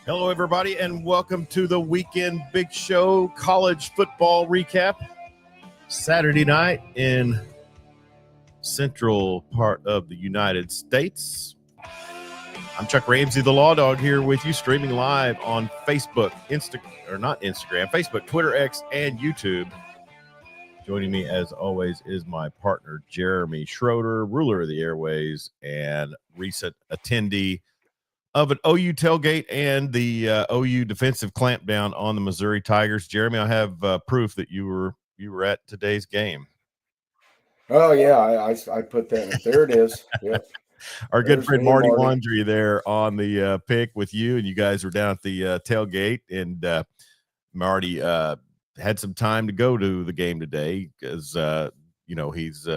Hello, everybody, and welcome to the Weekend Big Show college football recap. Saturday night in central part of the United States. I'm Chuck Ramsey, the Law Dog, here with you, streaming live on Facebook, Facebook, Twitter, X, and YouTube. Joining me, as always, is my partner, Jeremy Schroeder, ruler of the airways and recent attendee of an OU tailgate and the OU defensive clampdown on the Missouri Tigers. Jeremy, I have proof that you were at today's game. Oh yeah, I put that in. There it is. Yep. Our good friend Marty Wandry there on the pick with you, and you guys were down at the tailgate, and Marty had some time to go to the game today because he's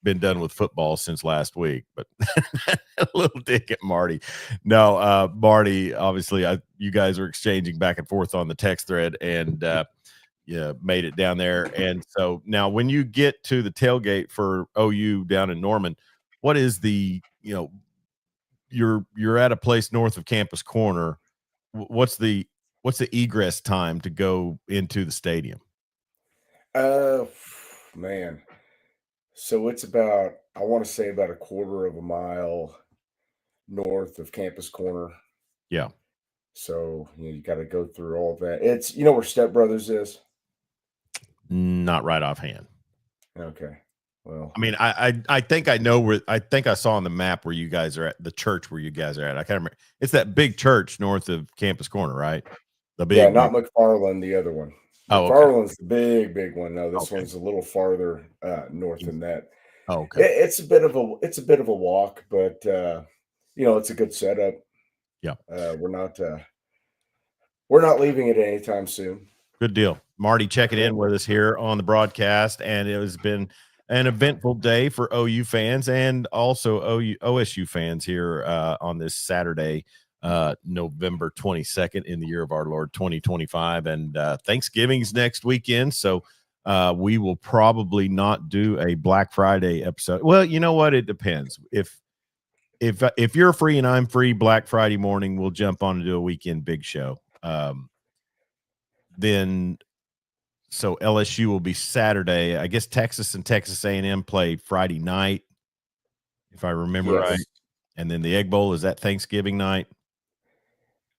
been done with football since last week, but a little dig at Marty. No, Marty, obviously you guys were exchanging back and forth on the text thread and made it down there. And so now when you get to the tailgate for OU down in Norman, what is the, you're at a place north of Campus Corner. What's the egress time to go into the stadium? Man. So it's about, I want to say about a quarter of a mile north of Campus Corner. Yeah. So you got to go through all that. It's where Step Brothers is? Not right offhand. Okay. Well, I mean, I think I know where. I think I saw on the map where you guys are at, the church where you guys are at. I can't remember. It's that big church north of Campus Corner, right? The big, not McFarland, the other one. McFarland's the big one. No, this one's a little farther north than that. Oh, okay. It's a bit of a walk, but it's a good setup. Yeah. We're not leaving it anytime soon. Good deal. Marty checking in with us here on the broadcast, and it has been an eventful day for OU fans and also OSU fans here on this Saturday, November 22nd in the year of our Lord 2025, and Thanksgiving's next weekend. So we will probably not do a Black Friday episode. Well, you know what? It depends. If you're free and I'm free Black Friday morning, we'll jump on and do a weekend big show. Then so LSU will be Saturday. I guess Texas and Texas A&M play Friday night, if I remember right. And then the Egg Bowl, is that Thanksgiving night?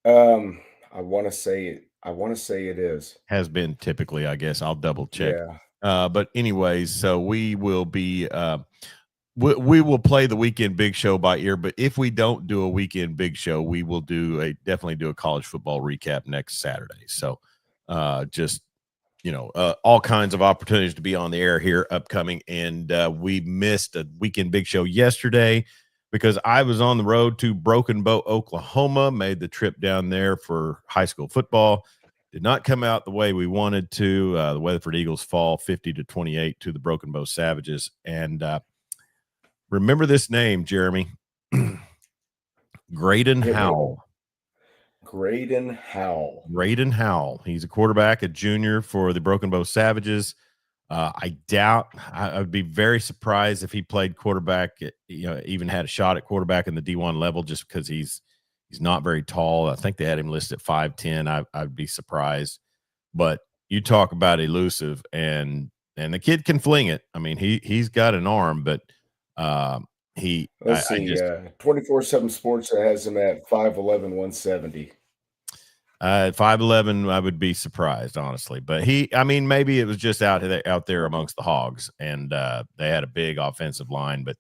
I want to say it is. Has been typically, I guess. I'll double check. Yeah. But anyways, so we will be we will play the weekend big show by ear, but if we don't do a weekend big show, we will definitely do a college football recap next Saturday. So just all kinds of opportunities to be on the air here upcoming. And we missed a weekend big show yesterday because I was on the road to Broken Bow, Oklahoma, made the trip down there for high school football. Did not come out the way we wanted to. The Weatherford Eagles fall 50-28 to the Broken Bow Savages. And remember this name, Jeremy. Graydon Howell. Graydon Howell. Graydon Howell. He's a quarterback, a junior for the Broken Bow Savages. I would be very surprised if he played quarterback, even had a shot at quarterback in the D1 level, just because he's not very tall. I think they had him listed at 5'10". I'd be surprised. But you talk about elusive, and the kid can fling it. I mean, he's got an arm, but 24/7 Sports has him at 5'11", 170. At 5'11", I would be surprised, honestly. But maybe it was just out there amongst the hogs, and they had a big offensive line. But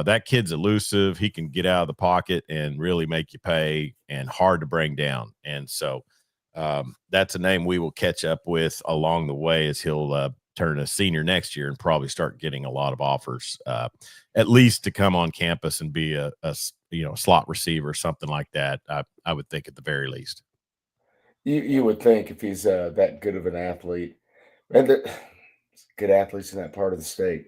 that kid's elusive. He can get out of the pocket and really make you pay, and hard to bring down. And so that's a name we will catch up with along the way as he'll turn a senior next year and probably start getting a lot of offers, at least to come on campus and be a slot receiver, something like that. I would think at the very least. You would think if he's that good of an athlete, and good athletes in that part of the state.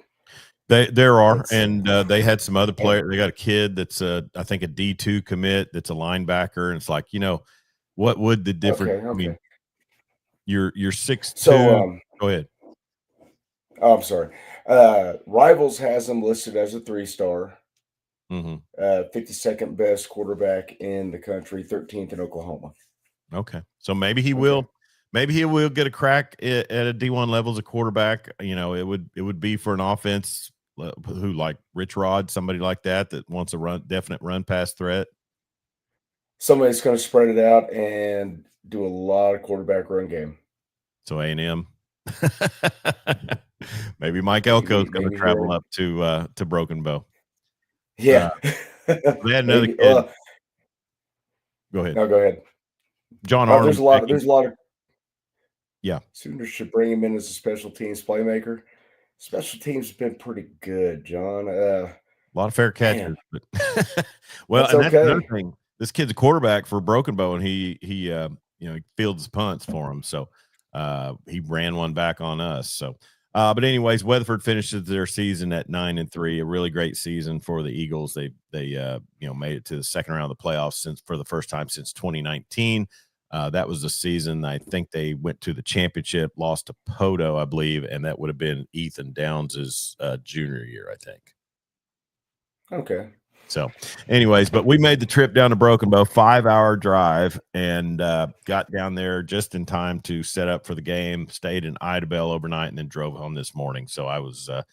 There are, and they had some other players. They got a kid that's I think a D2 commit that's a linebacker, and it's like, what would the difference? Okay. I mean, you're 6'2". So go ahead. Oh, I'm sorry. Rivals has him listed as a 3-star. 52nd best quarterback in the country, 13th in Oklahoma. Okay, so maybe he will. Maybe he will get a crack at a D1 level as a quarterback. You know, it would be for an offense who like Rich Rod, somebody like that wants a definite run pass threat. Somebody's going to spread it out and do a lot of quarterback run game. So A&M. Maybe Mike Elko's going to travel up to Broken Bow. Yeah. They had another kid. Go ahead. No, go ahead. John Arnold. There's a lot of. Yeah. Sooners should bring him in as a special teams playmaker. Special teams have been pretty good, John. A lot of fair catches. But well, that's another thing. This kid's a quarterback for Broken Bow, and he fields punts for him. So he ran one back on us. So, but anyways, Weatherford finishes their season at 9-3, a really great season for the Eagles. They made it to the second round of the playoffs for the first time since 2019. That was the season I think they went to the championship, lost to Poto, I believe, and that would have been Ethan Downs' junior year, I think. Okay. So, anyways, but we made the trip down to Broken Bow, 5-hour drive, and got down there just in time to set up for the game. Stayed in Idabel overnight, and then drove home this morning. So I was out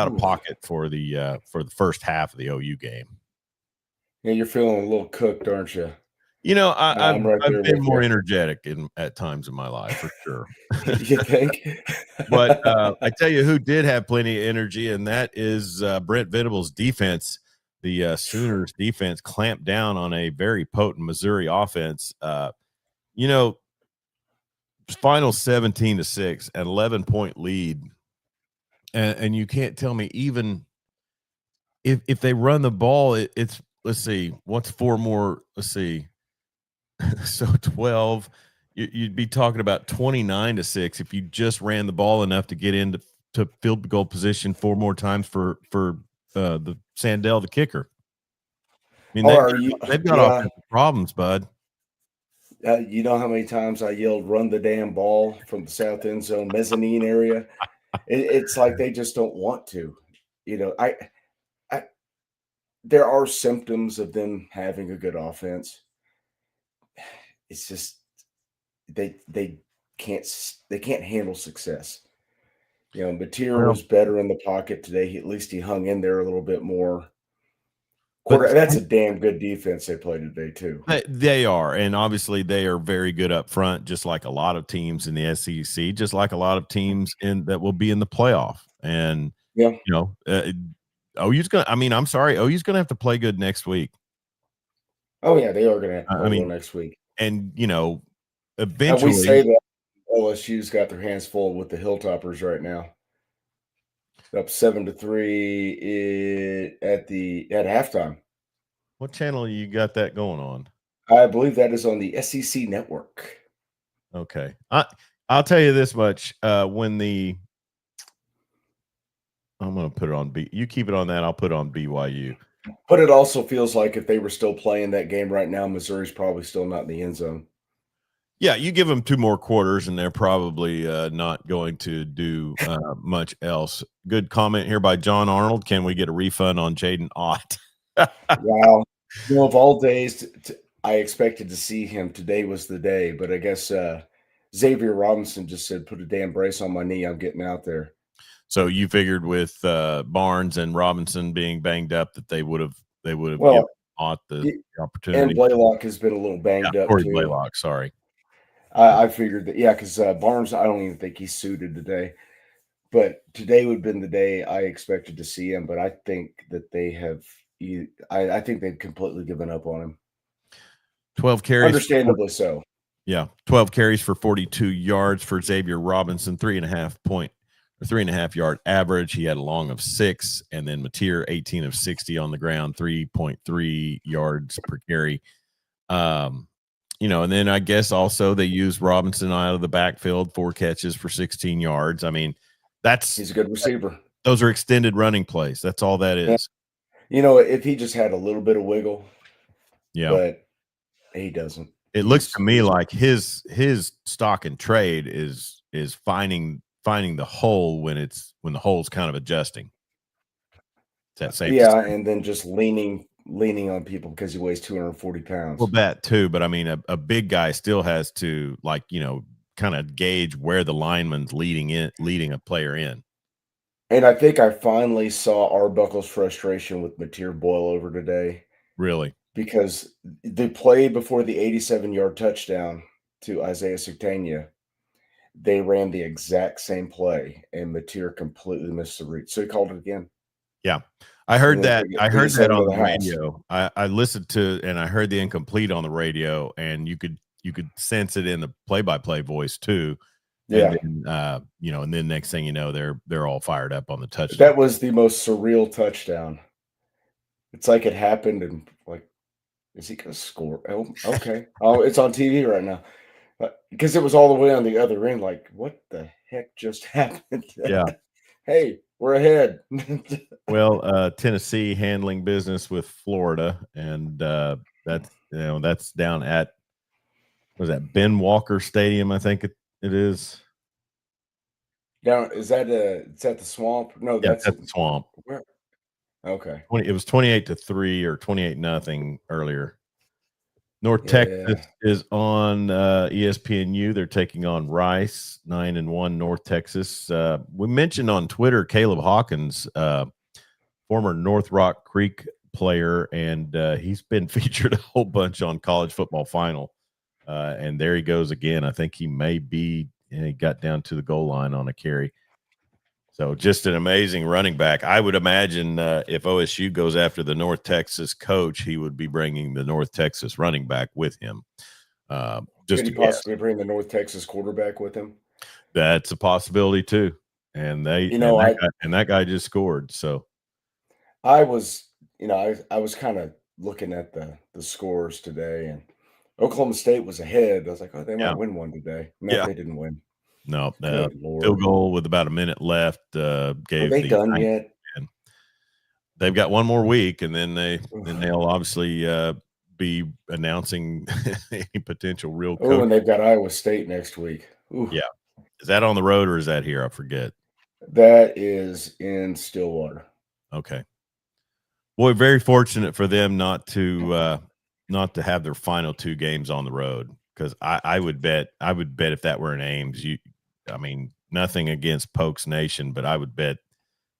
of pocket for the first half of the OU game. Yeah, you're feeling a little cooked, aren't you? You know, I've been more energetic at times in my life, for sure. You think? But I tell you who did have plenty of energy, and that is Brent Venables' defense. The Sooners' defense clamped down on a very potent Missouri offense. Final 17-6, an 11-point lead, and you can't tell me even if they run the ball, it's let's see, what's four more? Let's see. So 12, you'd be talking about 29-6 if you just ran the ball enough to get into field goal position four more times for the Sandell, the kicker. I mean, they've got offensive problems, bud. You know how many times I yelled "run the damn ball" from the south end zone mezzanine area? It's like they just don't want to. There are symptoms of them having a good offense. It's just they can't handle success. Mateer was better in the pocket today. At least he hung in there a little bit more. That's a damn good defense they played today too. They are, and obviously they are very good up front, just like a lot of teams in the SEC, just like a lot of teams that will be in the playoff. And OU's gonna. I mean, I'm sorry, OU's gonna have to play good next week. Oh yeah, they are gonna have to play well next week. And eventually, and we say that OSU's got their hands full with the Hilltoppers right now. Up 7-3 at halftime. What channel you got that going on? I believe that is on the SEC network. Okay. I'll tell you this much. I'm going to put it on B. You keep it on that. I'll put it on BYU. But it also feels like if they were still playing that game right now, Missouri's probably still not in the end zone. Yeah, you give them two more quarters, and they're probably not going to do much else. Good comment here by John Arnold. Can we get a refund on Jaden Ott? Wow. Of all days, I expected to see him. Today was the day, but I guess Xavier Robinson just said, "Put a damn brace on my knee. I'm getting out there." So you figured with Barnes and Robinson being banged up that they would have given Ott the opportunity. And Blaylock has been a little banged up Corey too. Blaylock, sorry. I figured that, because Barnes, I don't even think he's suited today. But today would have been the day I expected to see him. But I think that they have I think they've completely given up on him. 12 carries. Understandably so. Yeah, 12 carries for 42 yards for Xavier Robinson, 3.5 yard average. He had a long of 6, and then Mateer 18 of 60 on the ground, 3.3 yards per carry. And then I guess also they used Robinson out of the backfield, 4 catches for 16 yards. I mean, he's a good receiver. Those are extended running plays. That's all that is. If he just had a little bit of wiggle, but he doesn't. It looks to me like his stock and trade is finding the hole when the hole's kind of adjusting. that safe? Yeah, and then just leaning on people because he weighs 240 pounds. Well, that too, but I mean, a big guy still has to, like, kind of gauge where the lineman's leading a player in. And I think I finally saw Arbuckle's frustration with Mateer boil over today Really? because the play before the 87-yard touchdown to Isaiah Sutania, they ran the exact same play, and Mateer completely missed the read. So he called it again. Yeah. I heard that. I They heard just let that him to on the the house. radio. I listened to, and I heard the incomplete on the radio, and you could sense it in the play-by-play voice too. Yeah. And then, and then next thing you know, they're all fired up on the touchdown. That was the most surreal touchdown. It's like it happened and like, is he going to score? Oh, okay. Oh, it's on TV right now. Because it was all the way on the other end. Like, what the heck just happened? Yeah. Hey, we're ahead. Well, Tennessee handling business with Florida, and that's down at, was that Ben Walker Stadium? I think it is. Now, is that the Swamp? No, Yeah, that's at the Swamp. where? Okay. It was 28-3 or 28-0 earlier. North Yeah. Texas is on ESPNU. They're taking on Rice, 9-1 North Texas. We mentioned on Twitter Caleb Hawkins, former North Rock Creek player, and he's been featured a whole bunch on College Football Final. And there he goes again. I think he he got down to the goal line on a carry. So just an amazing running back. I would imagine if OSU goes after the North Texas coach, he would be bringing the North Texas running back with him. Could he possibly bring the North Texas quarterback with him? That's a possibility too. And that guy just scored. So I was kind of looking at the scores today, and Oklahoma State was ahead. I was like, oh, they might win one today. No, they didn't win. No, Good Lord. field goal with about a minute left. Are they done yet? They've got one more week, and then they'll obviously be announcing any potential real coach. Oh, and they've got Iowa State next week. Ooh. Yeah, is that on the road or is that here? I forget. That is in Stillwater. Okay. Boy, very fortunate for them not to have their final two games on the road, because I would bet if that were in Ames, nothing against Pokes Nation, but I would bet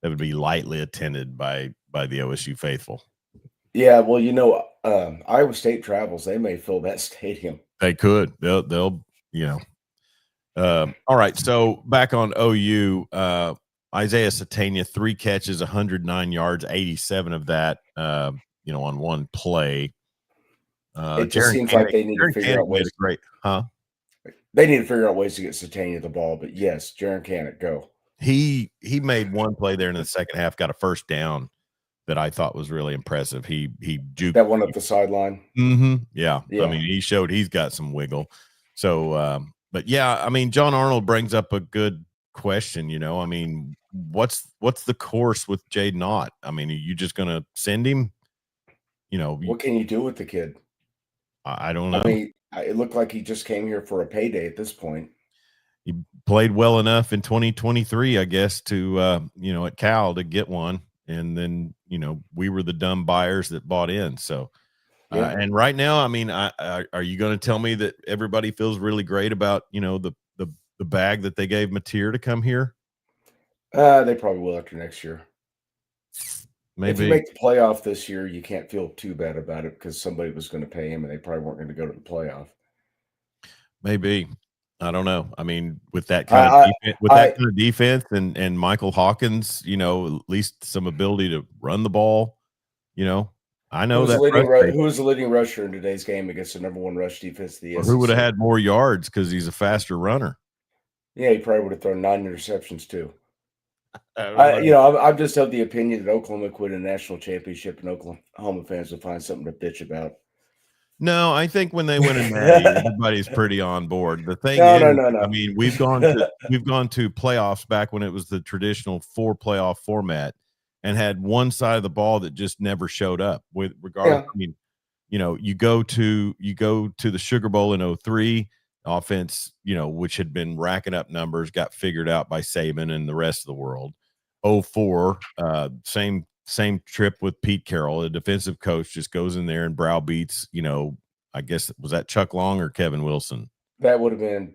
that would be lightly attended by the OSU faithful. Yeah, well, Iowa State travels. They may fill that stadium. They could. They'll. All right. So back on OU, Isaiah Sutania, 3 catches, 109 yards, 87 of that, on one play. It just seems like they need to figure out ways. They need to figure out ways to get Sutania the ball. But yes, Jaron Cannett, go. He made one play there in the second half, got a first down that I thought was really impressive. He juked that one up the sideline. Mm-hmm. Yeah. I mean, he showed he's got some wiggle. So, but yeah, John Arnold brings up a good question. What's the course with Jaden Ott? Are you just going to send him? What can you do with the kid? I don't know. It looked like he just came here for a payday at this point. He played well enough in 2023, I guess, to at Cal to get one, and then we were the dumb buyers that bought in. So, and right now, are you going to tell me that everybody feels really great about the bag that they gave Mateer to come here? They probably will after next year. Maybe. If you make the playoff this year, you can't feel too bad about it because somebody was going to pay him, and they probably weren't going to go to the playoff. Maybe. I don't know. With that kind of defense and Michael Hawkins, at least some ability to run the ball, I know who was the leading rusher in today's game against the number 1 rush defense of the SEC? Who would have had more yards because he's a faster runner? Yeah, he probably would have thrown 9 interceptions too. I'm just of the opinion that Oklahoma could win a national championship, and Oklahoma fans will find something to bitch about. No, I think when they win a Natty, everybody's pretty on board. The thing is, no. We've gone to playoffs back when it was the traditional 4 playoff format, and had one side of the ball that just never showed up. With regardless, you go to the Sugar Bowl in 2003. Offense, which had been racking up numbers, got figured out by Saban and the rest of the world. 2004, same same trip with Pete Carroll. A defensive coach just goes in there and browbeats, I guess, was that Chuck Long or Kevin Wilson? That would have been.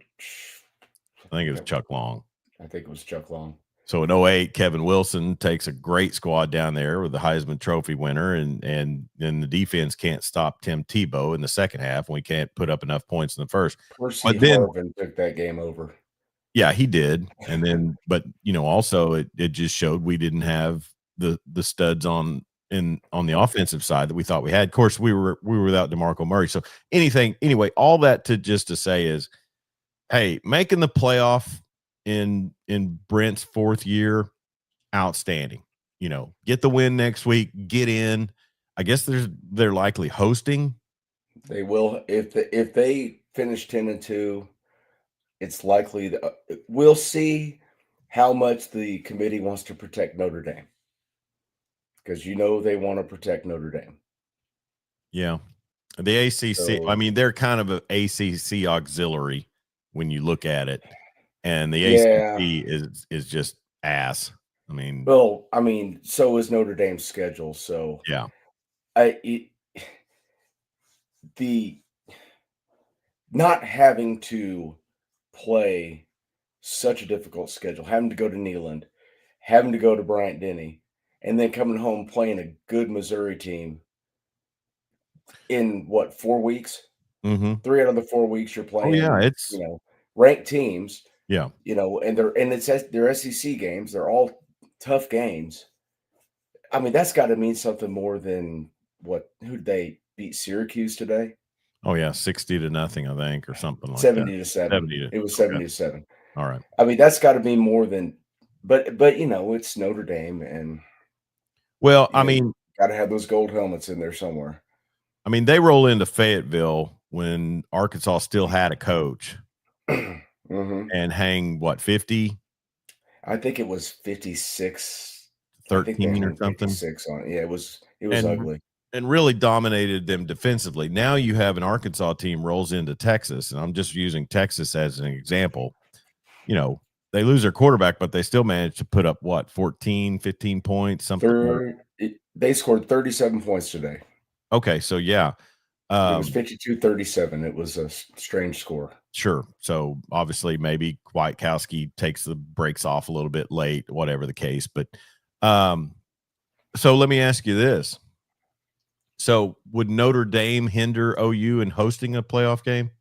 I think it was Chuck Long. I think it was Chuck Long. So in 2008, Kevin Wilson takes a great squad down there with the Heisman Trophy winner, and then the defense can't stop Tim Tebow in the second half, and we can't put up enough points in the first. Percy Harvin took that game over. Yeah, he did. And then, but also it just showed we didn't have the studs on the offensive side that we thought we had. Of course, we were without DeMarco Murray. So anyway, all that to say is, hey, making the playoff in Brent's fourth year, outstanding. Get the win next week, get in. I guess they're likely hosting. They will if they finish 10-2. It's likely that we'll see how much the committee wants to protect Notre Dame, because they want to protect Notre Dame. Yeah, the ACC. So, I mean, they're kind of an ACC auxiliary when you look at it, and the ACC is just ass. I mean, so is Notre Dame's schedule. So yeah, the not having to play such a difficult schedule, having to go to Neyland, having to go to Bryant-Denny, and then coming home playing a good Missouri team in 4 weeks? Mm-hmm. 3 out of the 4 weeks you're playing. Oh yeah, it's ranked teams. Yeah, and they're SEC games. They're all tough games. I mean, that's got to mean something more than who did they beat Syracuse today? Oh yeah, 60-0, I think, or something like 70-7. It was 70-7. All right. I mean, that's got to be more than, but it's Notre Dame, and well, I mean, got to have those gold helmets in there somewhere. I mean, they roll into Fayetteville when Arkansas still had a coach, mm-hmm. and hang 50? I think it was 56, 13 or something. 56 on it. Yeah, it was ugly. And really dominated them defensively. Now you have an Arkansas team rolls into Texas, and I'm just using Texas as an example. They lose their quarterback, but they still managed to put up 14, 15 points, something. They scored 37 points today. Okay, so yeah. It was 52-37. It was a strange score. Sure. So obviously maybe Kwiatkowski takes the brakes off a little bit late, whatever the case. But so let me ask you this. So would Notre Dame hinder OU in hosting a playoff game?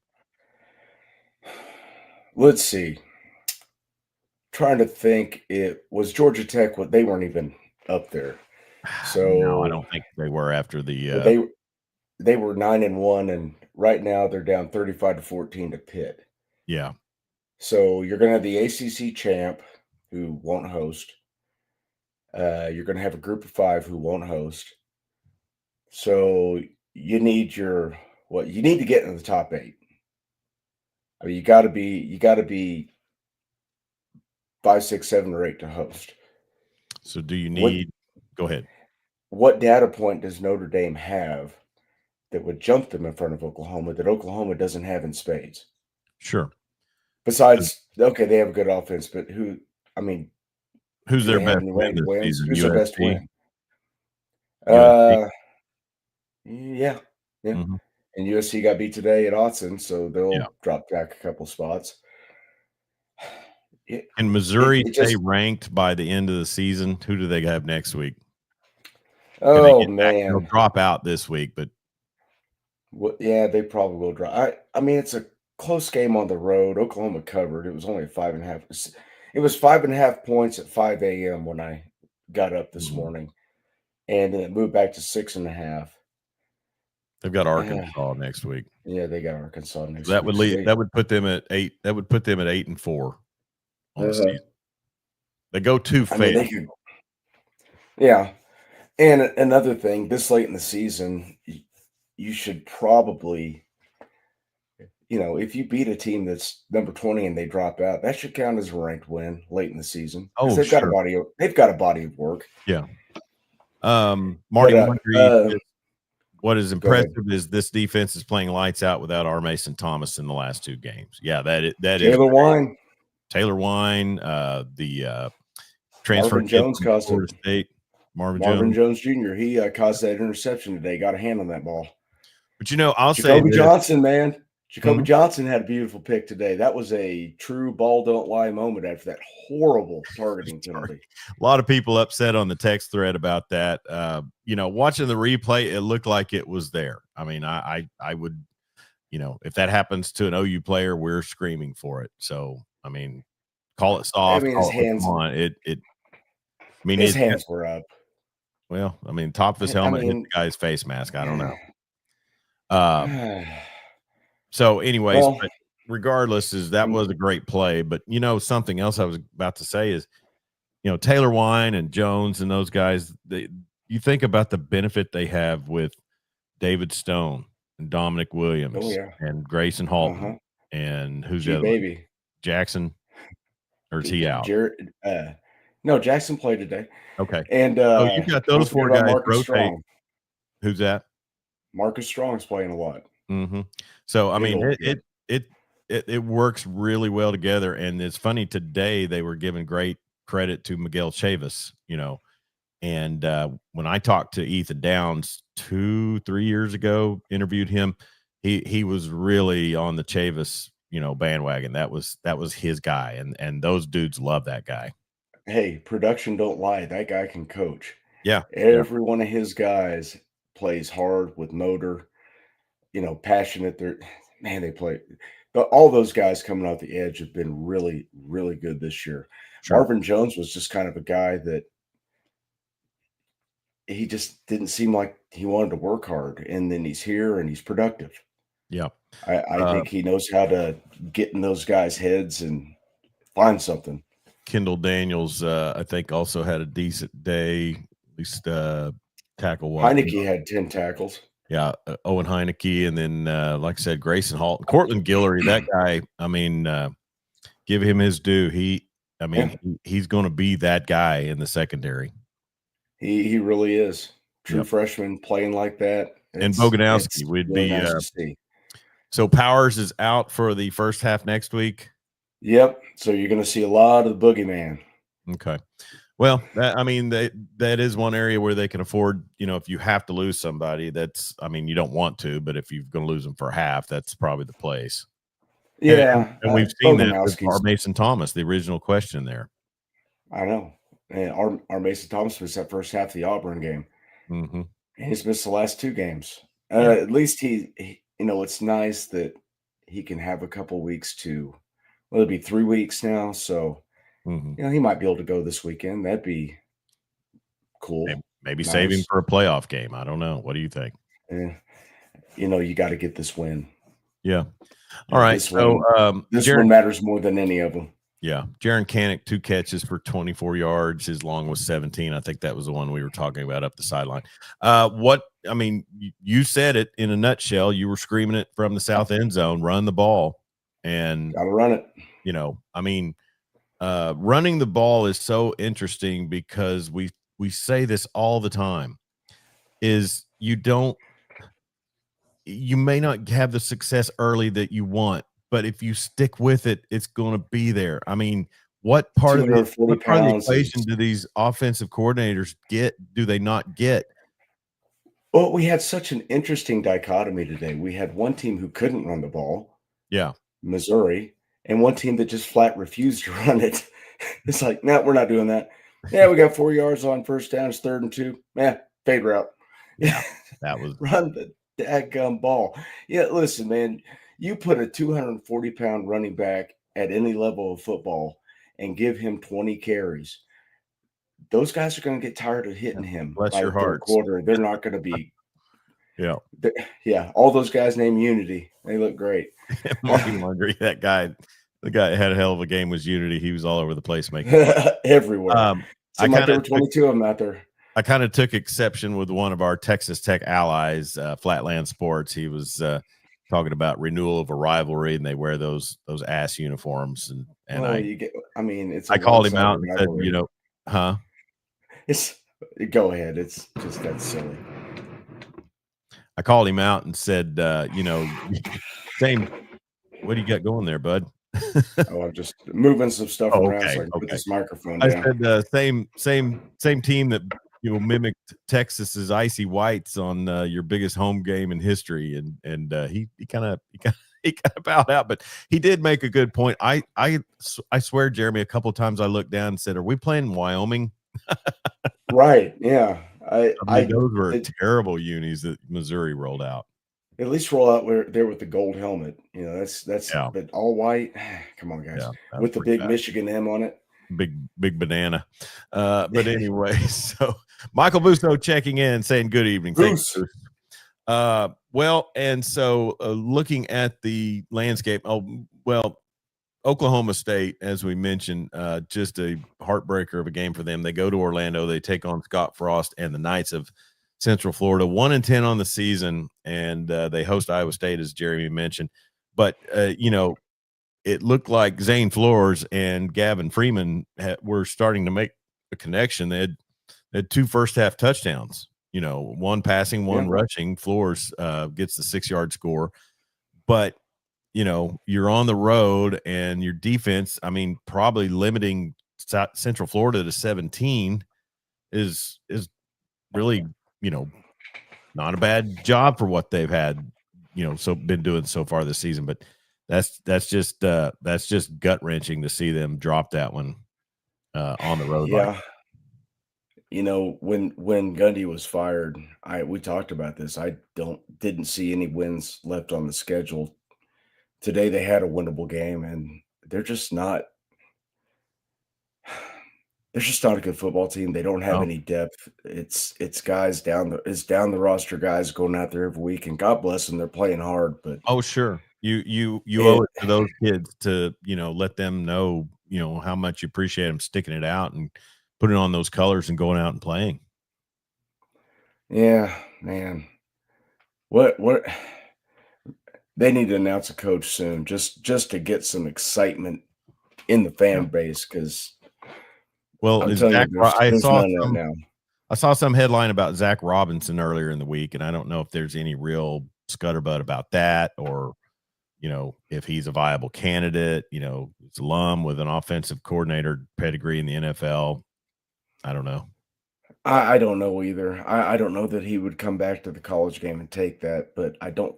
Let's see. Trying to think. It was Georgia Tech. They weren't even up there. So no, I don't think they were after the they were 9-1, and right now they're down 35-14 to Pitt. Yeah. So you're going to have the ACC champ who won't host. You're going to have a group of 5 who won't host. So you need to get in the top 8. I mean, you got to be 5, 6, 7, or 8 to host. So do you need? Go ahead. What data point does Notre Dame have that would jump them in front of Oklahoma that Oklahoma doesn't have in spades? Sure. Besides, okay, they have a good offense, but who's their best win this season? Who's their best win? Yeah. Mm-hmm. And USC got beat today at Autzen, so they'll drop back a couple spots. And Missouri stay ranked by the end of the season? Who do they have next week? Oh man, they'll drop out this week, but they probably will drop. I mean, it's a close game on the road. Oklahoma covered. It was only 5.5. It was 5.5 points at 5 a.m. when I got up this morning, and then it moved back to 6.5. They've got Arkansas next week. Yeah, they got Arkansas next week. That would put them at 8. That would put them at 8-4 on the season. They go to Fayetteville. Yeah. And another thing, this late in the season, you should probably, if you beat a team that's number 20 and they drop out, that should count as a ranked win late in the season. Oh, they've got a body of work. Yeah. Marty Mundry, what is impressive is this defense is playing lights out without R. Mason Thomas in the last 2 games. Yeah, that is Taylor Wine, the transfer Jones from Florida State. Marvin Jones Jr. He caused that interception today. Got a hand on that ball. But I'll say Jacoby Johnson, man. Jacoby Mhm. Johnson had a beautiful pick today. That was a true ball don't lie moment after that horrible targeting penalty. A lot of people upset on the text thread about that. Watching the replay, it looked like it was there. I mean, I would, if that happens to an OU player, we're screaming for it. So, I mean, call it soft. his Call it hands. Come on. His hands were up. Well, I mean, top of his helmet hit the guy's face mask. I don't know. So, anyways, but regardless, that was a great play. But something else I was about to say is, Taylor Wine and Jones and those guys. You think about the benefit they have with David Stone and Dominic Williams and Grayson Halton and who's the other baby Jackson, or is he out? Jared, no, Jackson played today. Okay, and you've got those four guys Marcus rotate. Strong. Who's that? Marcus Strong's playing a lot. Mm-hmm. So I mean, it works really well together, and it's funny today they were giving great credit to Miguel Chavis, and when I talked to Ethan Downs 2-3 years ago, interviewed him, he was really on the Chavis bandwagon. That was his guy, and those dudes love that guy. Hey, production don't lie. That guy can coach. Yeah, every one of his guys plays hard with motor, passionate. They play. But all those guys coming off the edge have been really, really good this year. Sure. Marvin Jones was just kind of a guy that he just didn't seem like he wanted to work hard, and then he's here and he's productive. Yeah, I think he knows how to get in those guys' heads and find something. Kendall Daniels, I think, also had a decent day, at least tackle. Heineke had 10 tackles. Yeah, Owen Heineke, and then, like I said, Grayson Halton, Cortland Guillory. That guy, I mean, give him his due. He's going to be that guy in the secondary. He really is. True freshman playing like that. And Boganowski would be. Nice to see. So Powers is out for the first half next week. Yep. So you're going to see a lot of the boogeyman. Okay. Well, that is one area where they can afford, if you have to lose somebody, you don't want to, but if you're going to lose them for half, that's probably the place. Yeah. And we've seen that with our Mason Thomas, the original question there. I know. And our Mason Thomas missed that first half of the Auburn game. Mm-hmm. And he's missed the last two games. At least he, it's nice that he can have a couple weeks to, it'll be 3 weeks now. So, he might be able to go this weekend. That'd be cool. Maybe save him for a playoff game. I don't know. What do you think? You got to get this win. Yeah. All right. This one matters more than any of them. Yeah. Jaron Canick, 2 catches for 24 yards. His long was 17. I think that was the one we were talking about up the sideline. You said it in a nutshell. You were screaming it from the south end zone, run the ball. And got to run it. Running the ball is so interesting because we say this all the time, is you may not have the success early that you want, but if you stick with it, it's going to be there. I mean, what part of the equation do these offensive coordinators get? Do they not get? Well, we had such an interesting dichotomy today. We had one team who couldn't run the ball. Yeah. Missouri, and one team that just flat refused to run it. It's like, no, we're not doing that. Yeah, we got 4 yards on first down. It's 3rd and 2. Fade route. Yeah, that was run the daggum ball. Yeah, listen, man, you put a 240-pound running back at any level of football and give him 20 carries. Those guys are going to get tired of hitting him. Bless your heart. Quarter, they're not going to be. Yeah. All those guys named Unity. They look great. Marty Laundry, the guy that had a hell of a game was Unity. He was all over the place making everywhere. There were 22 of them out there. I kind of took exception with one of our Texas Tech allies, Flatland Sports. He was talking about renewal of a rivalry, and they wear those ass uniforms. I called him out and said, go ahead. It's just that silly. I called him out and said, same. What do you got going there, bud? I'm just moving some stuff around so I can put this microphone down. I said same team that mimicked Texas's icy whites on your biggest home game in history, and he kind of bowed out, but he did make a good point. I swear, Jeremy, a couple of times I looked down and said, "Are we playing Wyoming?" Right? Yeah. I mean, those were terrible unis that Missouri rolled out. At least roll out there with the gold helmet. That's Yeah. but all white. Come on, guys, Yeah, with the big bad. Michigan M on it. Big banana. But anyway, so Michael Busso checking in, saying good evening. Thanks, Bruce. Well, and so looking at the landscape, Oklahoma State, as we mentioned, just a heartbreaker of a game for them. They go to Orlando, they take on Scott Frost and the Knights of Central Florida, 1-10 on the season, and they host Iowa State, as Jeremy mentioned. But it looked like Zane Flores and Gavin Freeman were starting to make a connection. They had 2 first-half touchdowns. One passing, one rushing. Flores gets the 6-yard score, but you're on the road, and your defense, I mean, probably limiting Central Florida to 17 is really, not a bad job for what they've had, been doing so far this season. But that's just gut wrenching to see them drop that one on the road. Yeah. When Gundy was fired, we talked about this. I didn't see any wins left on the schedule. Today they had a winnable game, and they're just not a good football team. They don't have any depth. It's guys down the roster guys going out there every week, and God bless them, they're playing hard. But sure, you owe it to those kids to let them know how much you appreciate them sticking it out and putting on those colors and going out and playing. Yeah, man. What they need to announce a coach soon, just to get some excitement in the fan base, because I'm telling you, there's none right now. I saw some headline about Zach Robinson earlier in the week, and I don't know if there's any real scuttlebutt about that, or if he's a viable candidate. It's alum with an offensive coordinator pedigree in the NFL. I don't know. I don't know either. I don't know that he would come back to the college game and take that, but I don't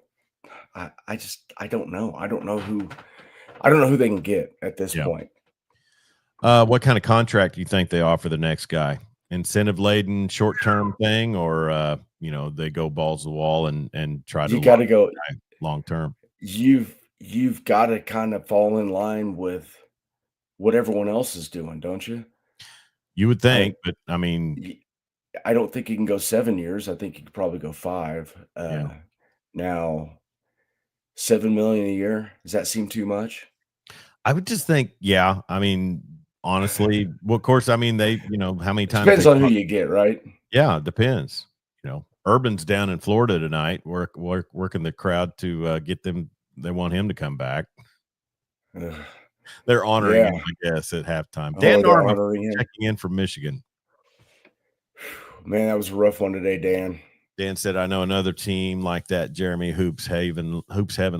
know. I don't know who they can get at this point. What kind of contract do you think they offer the next guy? Incentive laden, short term thing, or they go balls to the wall and try to. You got to go long term. You've got to kind of fall in line with what everyone else is doing, don't you? You would think, but I mean, I don't think you can go 7 years. I think you could probably go 5. Now, $7 million a year, does that seem too much? I would just think, yeah. I mean, honestly, well, of course, I mean, they, how many times depends on who you get, right? Yeah, it depends. Urban's down in Florida tonight, working the crowd to get them. They want him to come back. They're honoring him, I guess, at halftime. Dan Norman checking in from Michigan. Man, that was a rough one today, Dan. Dan said, I know another team like that, Jeremy, Hoops Heaven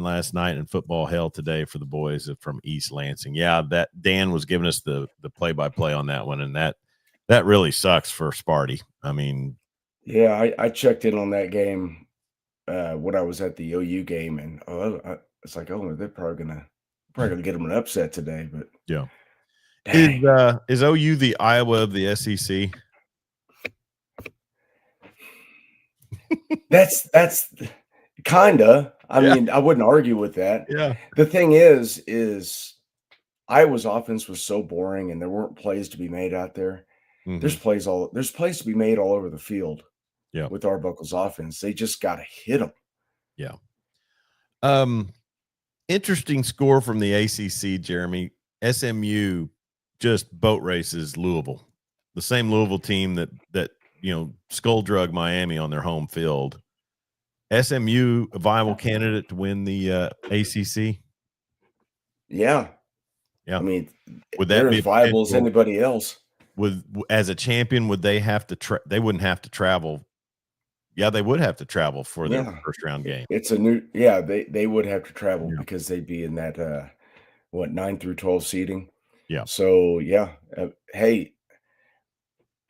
last night and football hell today for the boys from East Lansing. Yeah, that Dan was giving us the play-by-play on that one, and that really sucks for Sparty. I mean, yeah, I checked in on that game when I was at the OU game, and it's like, they're probably gonna get them an upset today. But yeah, is OU the Iowa of the SEC? That's kinda. I mean, I wouldn't argue with that. Yeah. The thing is Iowa's offense was so boring, and there weren't plays to be made out there. Mm-hmm. There's plays to be made all over the field. Yeah. With Arbuckle's offense, they just got to hit them. Yeah. Interesting score from the ACC, Jeremy. SMU just boat races Louisville, the same Louisville team that skull drug Miami on their home field. SMU a viable candidate to win the ACC? Yeah. I mean, would that be as viable as anybody else? As a champion, would they have to? They wouldn't have to travel. Yeah, they would have to travel for their first round game. It's a new. Yeah, they would have to travel because they'd be in that 9 through 12 seeding. Yeah. So hey,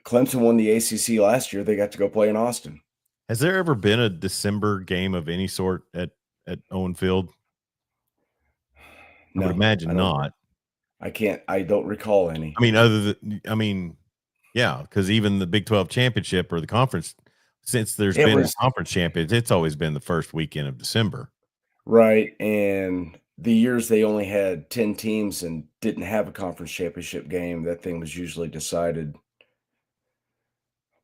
Clemson won the ACC last year. They got to go play in Austin. Has there ever been a December game of any sort at Owen Field? I would imagine not. I don't recall any. Yeah, because even the Big 12 championship or the conference, since there's been a conference champions, it's always been the first weekend of December. Right. And the years they only had 10 teams and didn't have a conference championship game, that thing was usually decided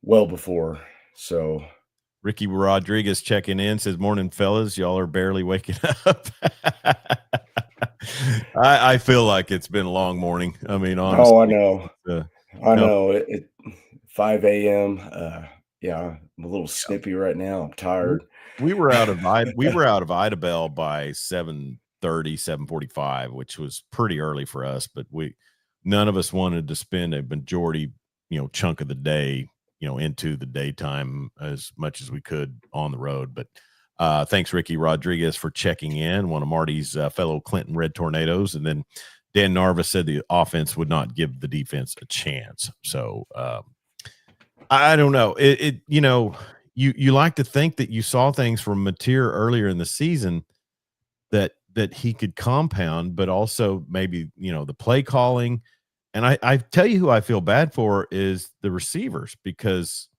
well before. So Ricky Rodriguez checking in says, "Morning, fellas. Y'all are barely waking up." I feel like it's been a long morning. I mean, honestly. Oh, I know. I know. It 5 a.m. Yeah, I'm a little snippy right now. I'm tired. We were out of Idabel by 7:30, 7:45, which was pretty early for us, but none of us wanted to spend a majority, chunk of the day, into the daytime as much as we could on the road. But thanks, Ricky Rodriguez, for checking in, one of Marty's fellow Clinton Red Tornadoes. And then Dan Narva said the offense would not give the defense a chance. So I don't know. You like to think that you saw things from Mateer earlier in the season that he could compound, but also maybe, the play calling. And I tell you who I feel bad for is the receivers, because,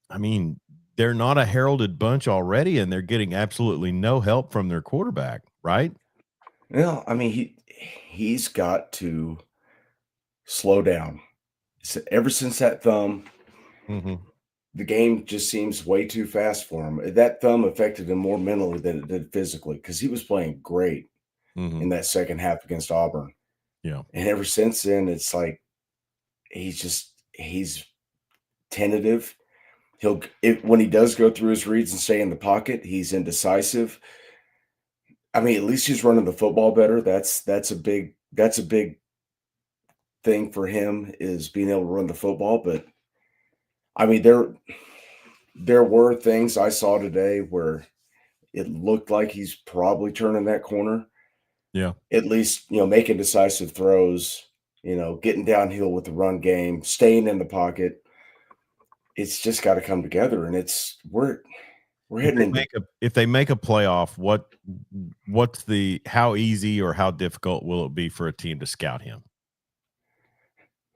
I mean, they're not a heralded bunch already, and they're getting absolutely no help from their quarterback, right? Well, I mean, he's got to slow down. Ever since that thumb, the game just seems way too fast for him. That thumb affected him more mentally than it did physically, because he was playing great in that second half against Auburn. Yeah. And ever since then, it's like he's tentative. When he does go through his reads and stay in the pocket, he's indecisive. I mean, at least he's running the football better. That's a big thing for him, is being able to run the football. But I mean, there were things I saw today where it looked like he's probably turning that corner. Yeah. At least, making decisive throws, getting downhill with the run game, staying in the pocket. It's just got to come together, and we're heading into. If they make a playoff, how easy or how difficult will it be for a team to scout him?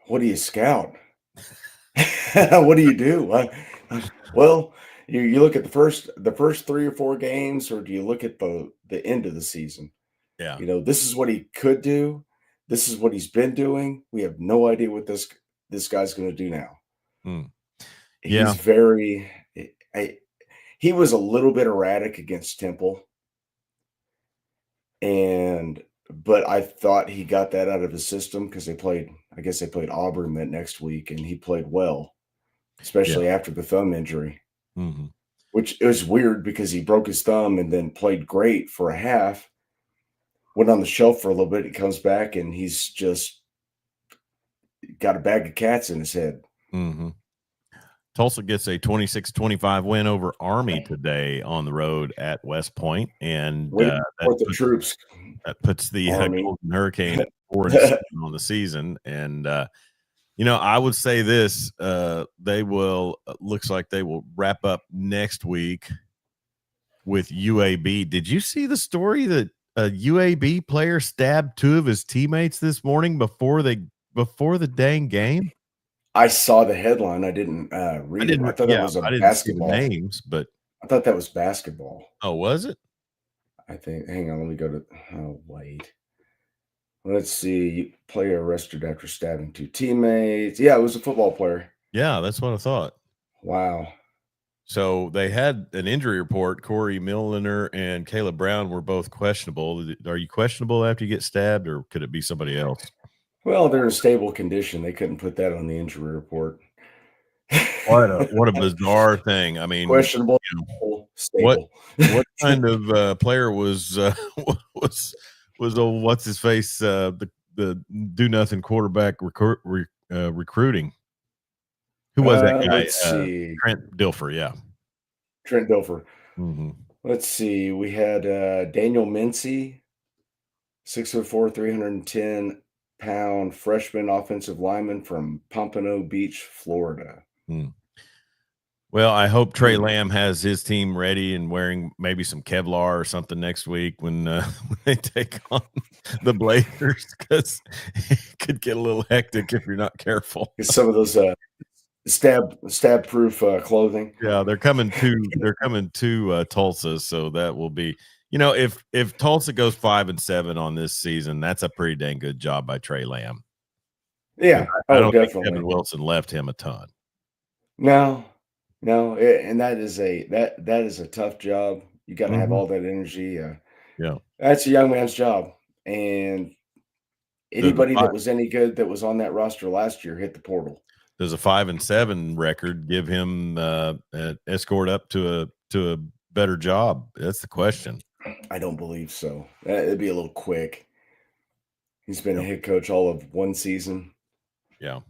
What do you scout? What do you do? Well, you look at the first 3 or 4 games, or do you look at the end of the season? Yeah. This is what he could do. This is what he's been doing. We have no idea what this guy's going to do now. Yeah. He was a little bit erratic against Temple. But I thought he got that out of his system, because they played Auburn that next week, and he played well, especially after the thumb injury, which is weird because he broke his thumb and then played great for a half, went on the shelf for a little bit. He comes back and he's just got a bag of cats in his head. Tulsa gets a 26-25 win over Army today on the road at West Point, and that puts the Golden Hurricane 4-7 on the season. And I would say this: looks like they will wrap up next week with UAB. Did you see the story that a UAB player stabbed 2 of his teammates this morning before the dang game? I saw the headline. I didn't read it. I thought that was basketball. See the names, but I thought that was basketball. Oh, was it? I think. Hang on, let me go to. Oh, wait. Let's see. Player arrested after stabbing 2 teammates. Yeah, it was a football player. Yeah, that's what I thought. Wow. So they had an injury report. Corey Milliner and Caleb Brown were both questionable. Are you questionable after you get stabbed, or could it be somebody else? Well, they're in stable condition. They couldn't put that on the injury report. What a bizarre thing. I mean, questionable. Stable. What kind of player was old what's his face the do nothing quarterback recruiting? Who was that guy? Let's see. Trent Dilfer. Yeah, Trent Dilfer. Let's see. We had Daniel Mincy, 6'4", 310. 600-pound freshman offensive lineman from Pompano Beach, Florida. Well, I hope Trey Lamb has his team ready and wearing maybe some Kevlar or something next week when they take on the Blazers, because it could get a little hectic if you're not careful. Get some of those stab proof clothing. Yeah, they're coming to Tulsa, so that will be, if Tulsa goes 5-7 on this season, that's a pretty dang good job by Trey Lamb. Yeah, I don't definitely. think Kevin Wilson left him a ton. No, and that is a tough job. You got to have all that energy. Yeah, that's a young man's job, and anybody that was any good that was on that roster last year hit the portal. Does a 5-7 record give him an escort up to a better job? That's the question. I don't believe so. It'd be a little quick. He's been a head coach all of one season. Yeah.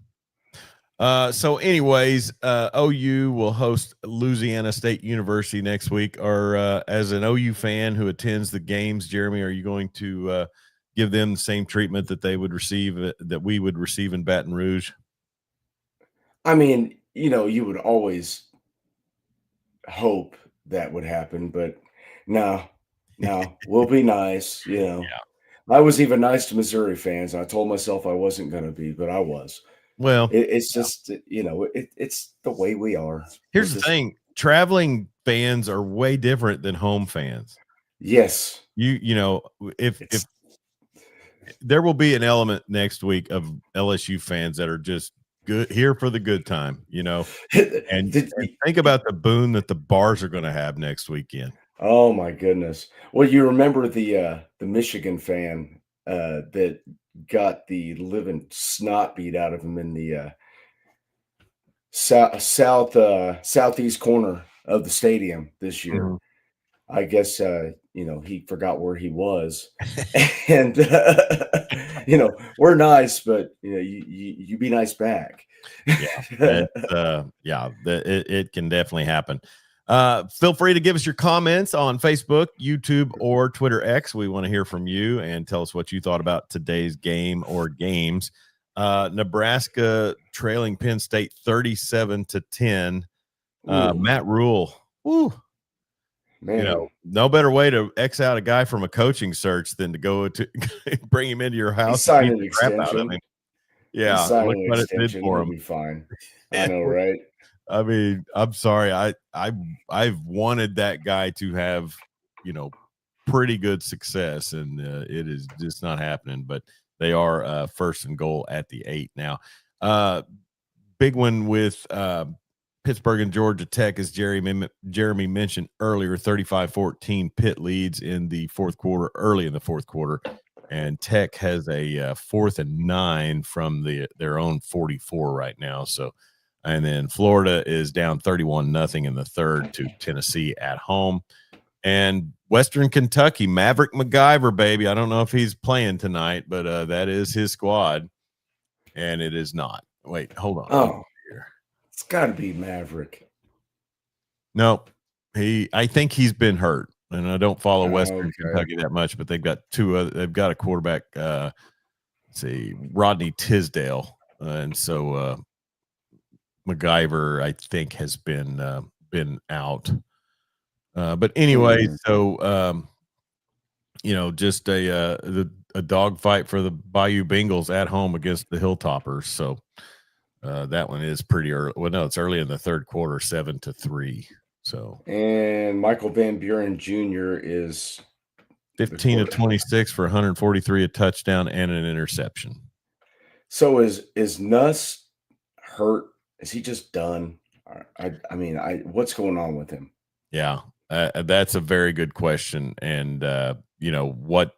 So anyways, OU will host Louisiana State University next week. Or as an OU fan who attends the games, Jeremy, are you going to give them the same treatment that they would receive, that we would receive in Baton Rouge? I mean, you would always hope that would happen, but no, we'll be nice. Yeah. I was even nice to Missouri fans. I told myself I wasn't going to be, but I was. Well, it's just, it's the way we are. Here's the thing. Traveling fans are way different than home fans. Yes. If there will be an element next week of LSU fans that are just good here for the good time, and think about the boon that the bars are going to have next weekend. Oh my goodness. Well, you remember the Michigan fan that got the living snot beat out of him in the southeast corner of the stadium this year. Mm-hmm. I guess he forgot where he was, and we're nice, but you be nice back. It can definitely happen. Feel free to give us your comments on Facebook, YouTube, or Twitter X. We want to hear from you and tell us what you thought about today's game or games. Nebraska trailing Penn State 37-10. Matt Rule. Woo. Man. No better way to X out a guy from a coaching search than to go to bring him into your house. He signed an extension. Yeah, look what it did for him. He'll be fine. I know, right? I mean, I'm sorry. I've wanted that guy to have, pretty good success, and it is just not happening. But they are first and goal at the 8 now. Big one with Pittsburgh and Georgia Tech, as Jeremy mentioned earlier. 35-14 Pitt leads in the fourth quarter, early in the fourth quarter, and Tech has a 4th and 9 from their own 44 right now. So, and then Florida is down 31-0 in the third to Tennessee at home. And Western Kentucky, Maverick MacGyver, baby. I don't know if he's playing tonight, but that is his squad, and it is not. Wait, hold on. Oh, it's got to be Maverick. No, I think he's been hurt, and I don't follow Western Kentucky that much, but they've got they've got a quarterback. Let's see, Rodney Tisdale, and so MacGyver, I think, has been out. But anyway, so just a dogfight for the Bayou Bengals at home against the Hilltoppers. So that one is pretty early. Well, no, it's early in the third quarter, 7-3. So, and Michael Van Buren Jr. is 15 of 26 for 143, a touchdown and an interception. So is Nuss hurt? Is he just done? I mean, what's going on with him? Yeah, that's a very good question. And what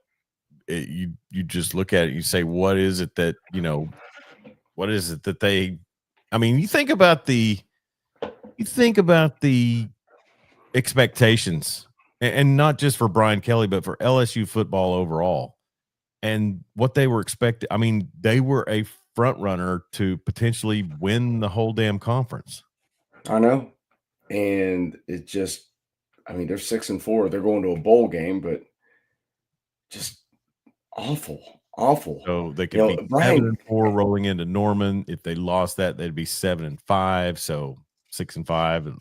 you just look at it, you say, what is it that they? I mean, you think about the expectations, and not just for Brian Kelly, but for LSU football overall, and what they were expected. I mean, they were a front runner to potentially win the whole damn conference. I know. And it just, I mean, they're 6-4. They're going to a bowl game, but just awful. Awful. So they could be Brian, 7-4 rolling into Norman. If they lost that, they'd be 7-5. So 6-5, and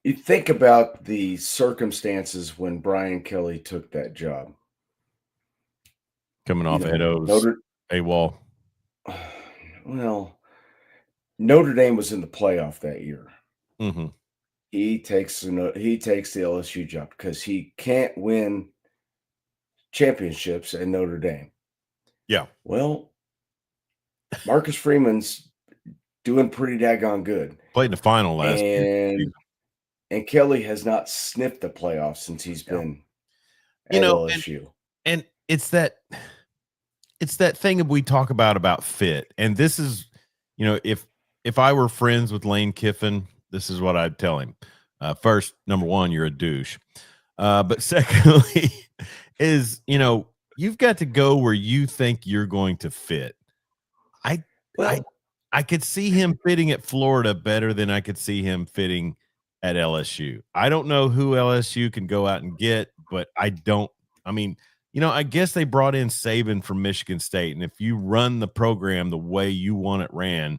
you think about the circumstances when Brian Kelly took that job. coming off Edo's Notre AWOL. Well, Notre Dame was in the playoff that year. Mm-hmm. He takes the LSU job because he can't win championships at Notre Dame. Yeah. Well, Marcus Freeman's doing pretty daggone good. Played in the final last year. And Kelly has not sniffed the playoffs since he's been at LSU. And it's that thing we talk about fit. And this is, if I were friends with Lane Kiffin, this is what I'd tell him. First, number one, you're a douche. But secondly, is, you've got to go where you think you're going to fit. I could see him fitting at Florida better than I could see him fitting at LSU. I don't know who LSU can go out and get, but I guess they brought in Saban from Michigan State. And if you run the program the way you want it ran,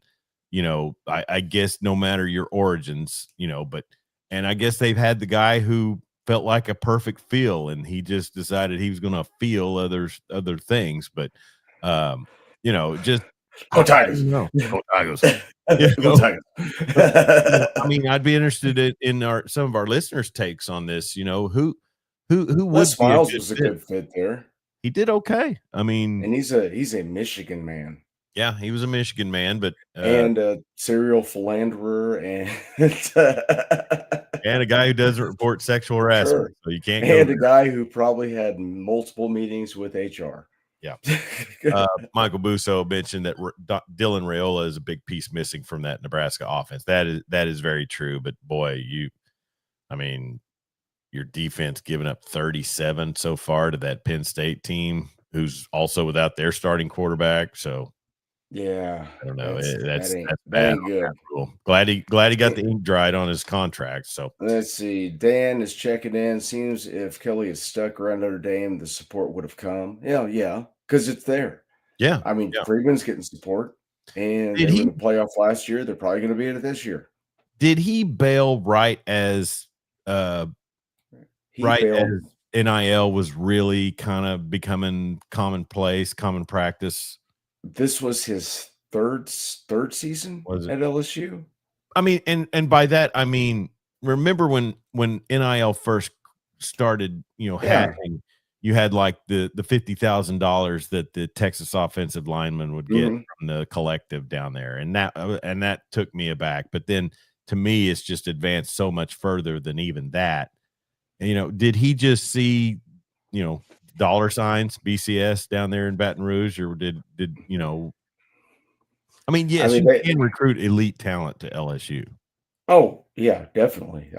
I guess no matter your origins, and I guess they've had the guy who felt like a perfect feel, and he just decided he was going to feel other things. But, just Go Tigers. Go Tigers. Go Tigers. I'd be interested in some of our listeners' takes on this. Who would Les be Miles was a good fit there. He did okay. And he's a Michigan man. Yeah, he was a Michigan man, but and a serial philanderer and a guy who doesn't report sexual harassment. Sure. So you can't go. And a guy who probably had multiple meetings with HR. Yeah. Michael Busso mentioned that Dylan Raiola is a big piece missing from that Nebraska offense. That is very true. But boy, your defense giving up 37 so far to that Penn State team, who's also without their starting quarterback. So yeah, I don't know. That's that bad. ain't good. Glad he got the ink dried on his contract. So let's see. Dan is checking in. Seems if Kelly is stuck around Notre Dame, the support would have come. Yeah, because it's there. Yeah, Freeman's getting support, and they were in the playoff last year. They're probably going to be in it this year. Did he bail right as NIL was really kind of becoming commonplace, common practice? This was his third season at LSU. And by that I mean, remember when NIL first started, happening, you had like the $50,000 that the Texas offensive lineman would get from the collective down there, and that took me aback. But then to me, it's just advanced so much further than even that. And, did he just see, dollar signs, BCS down there in Baton Rouge, or did you can recruit elite talent to LSU. Oh, yeah, definitely.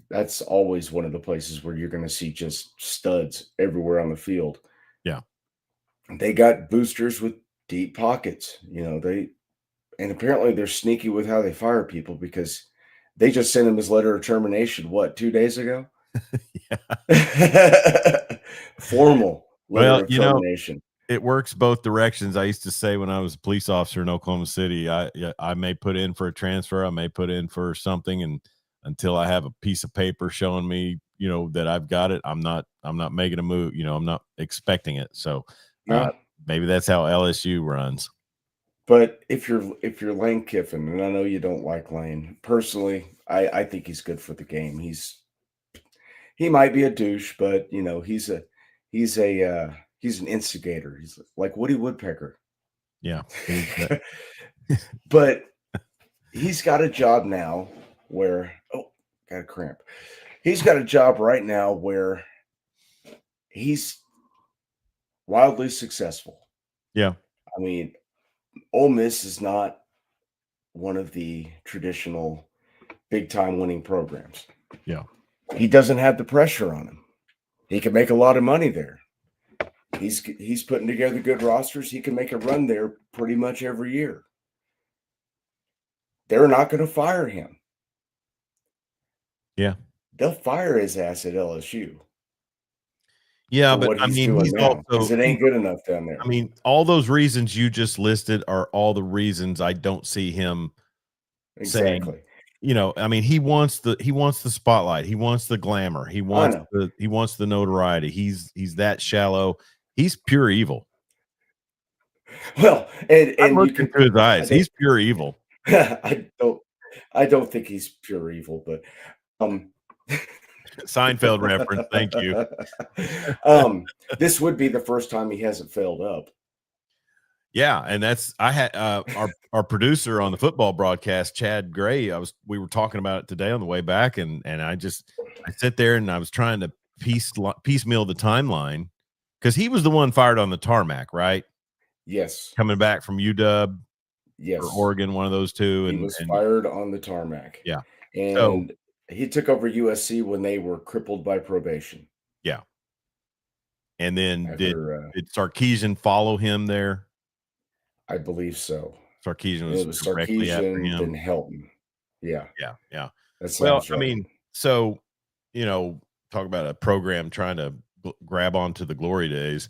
That's always one of the places where you're going to see just studs everywhere on the field. Yeah. They got boosters with deep pockets, and apparently they're sneaky with how they fire people, because they just sent him his letter of termination, 2 days ago? Formal letter of termination. It works both directions. I used to say when I was a police officer in Oklahoma City, I may put in for a transfer, I may put in for something, and until I have a piece of paper showing me, that I've got it, I'm not making a move. I'm not expecting it. So maybe that's how LSU runs. But if you're Lane Kiffin, and I know you don't like Lane personally, I think he's good for the game. He might be a douche, but he's an instigator. He's like Woody Woodpecker. Yeah. But he's got a job now where got a cramp. He's got a job right now where he's wildly successful. Yeah. Ole Miss is not one of the traditional big time winning programs. Yeah. He doesn't have the pressure on him. He can make a lot of money there. He's putting together good rosters. He can make a run there pretty much every year. They're not going to fire him. Yeah. They'll fire his ass at LSU. Yeah, for but what I he's mean, doing he's now because also it ain't good enough down there. I mean, all those reasons you just listed are all the reasons I don't see him saying, Exactly. I mean, he wants the spotlight, he wants the glamour, I know. he wants the notoriety. He's that shallow. He's pure evil. Well, I'm and you looking can through his I eyes. don't He's pure evil. I don't think he's pure evil, but um Seinfeld reference. Thank you. this would be the first time he hasn't failed up. Yeah, and that's I had our producer on the football broadcast, Chad Gray. We were talking about it today on the way back, and I sit there and I was trying to piecemeal the timeline because he was the one fired on the tarmac, right? Yes. Coming back from UW or Yes. Oregon, one of those two, He and was fired on the tarmac. yeah, so And he took over USC when they were crippled by probation. yeah, and then did After Sarkisian follow him there? I believe so. Sarkisian And it was was directly after Sarkisian, him. then Helton. Yeah, Yeah. that Well, sounds I right. mean, so, talk about a program trying to grab onto the glory days.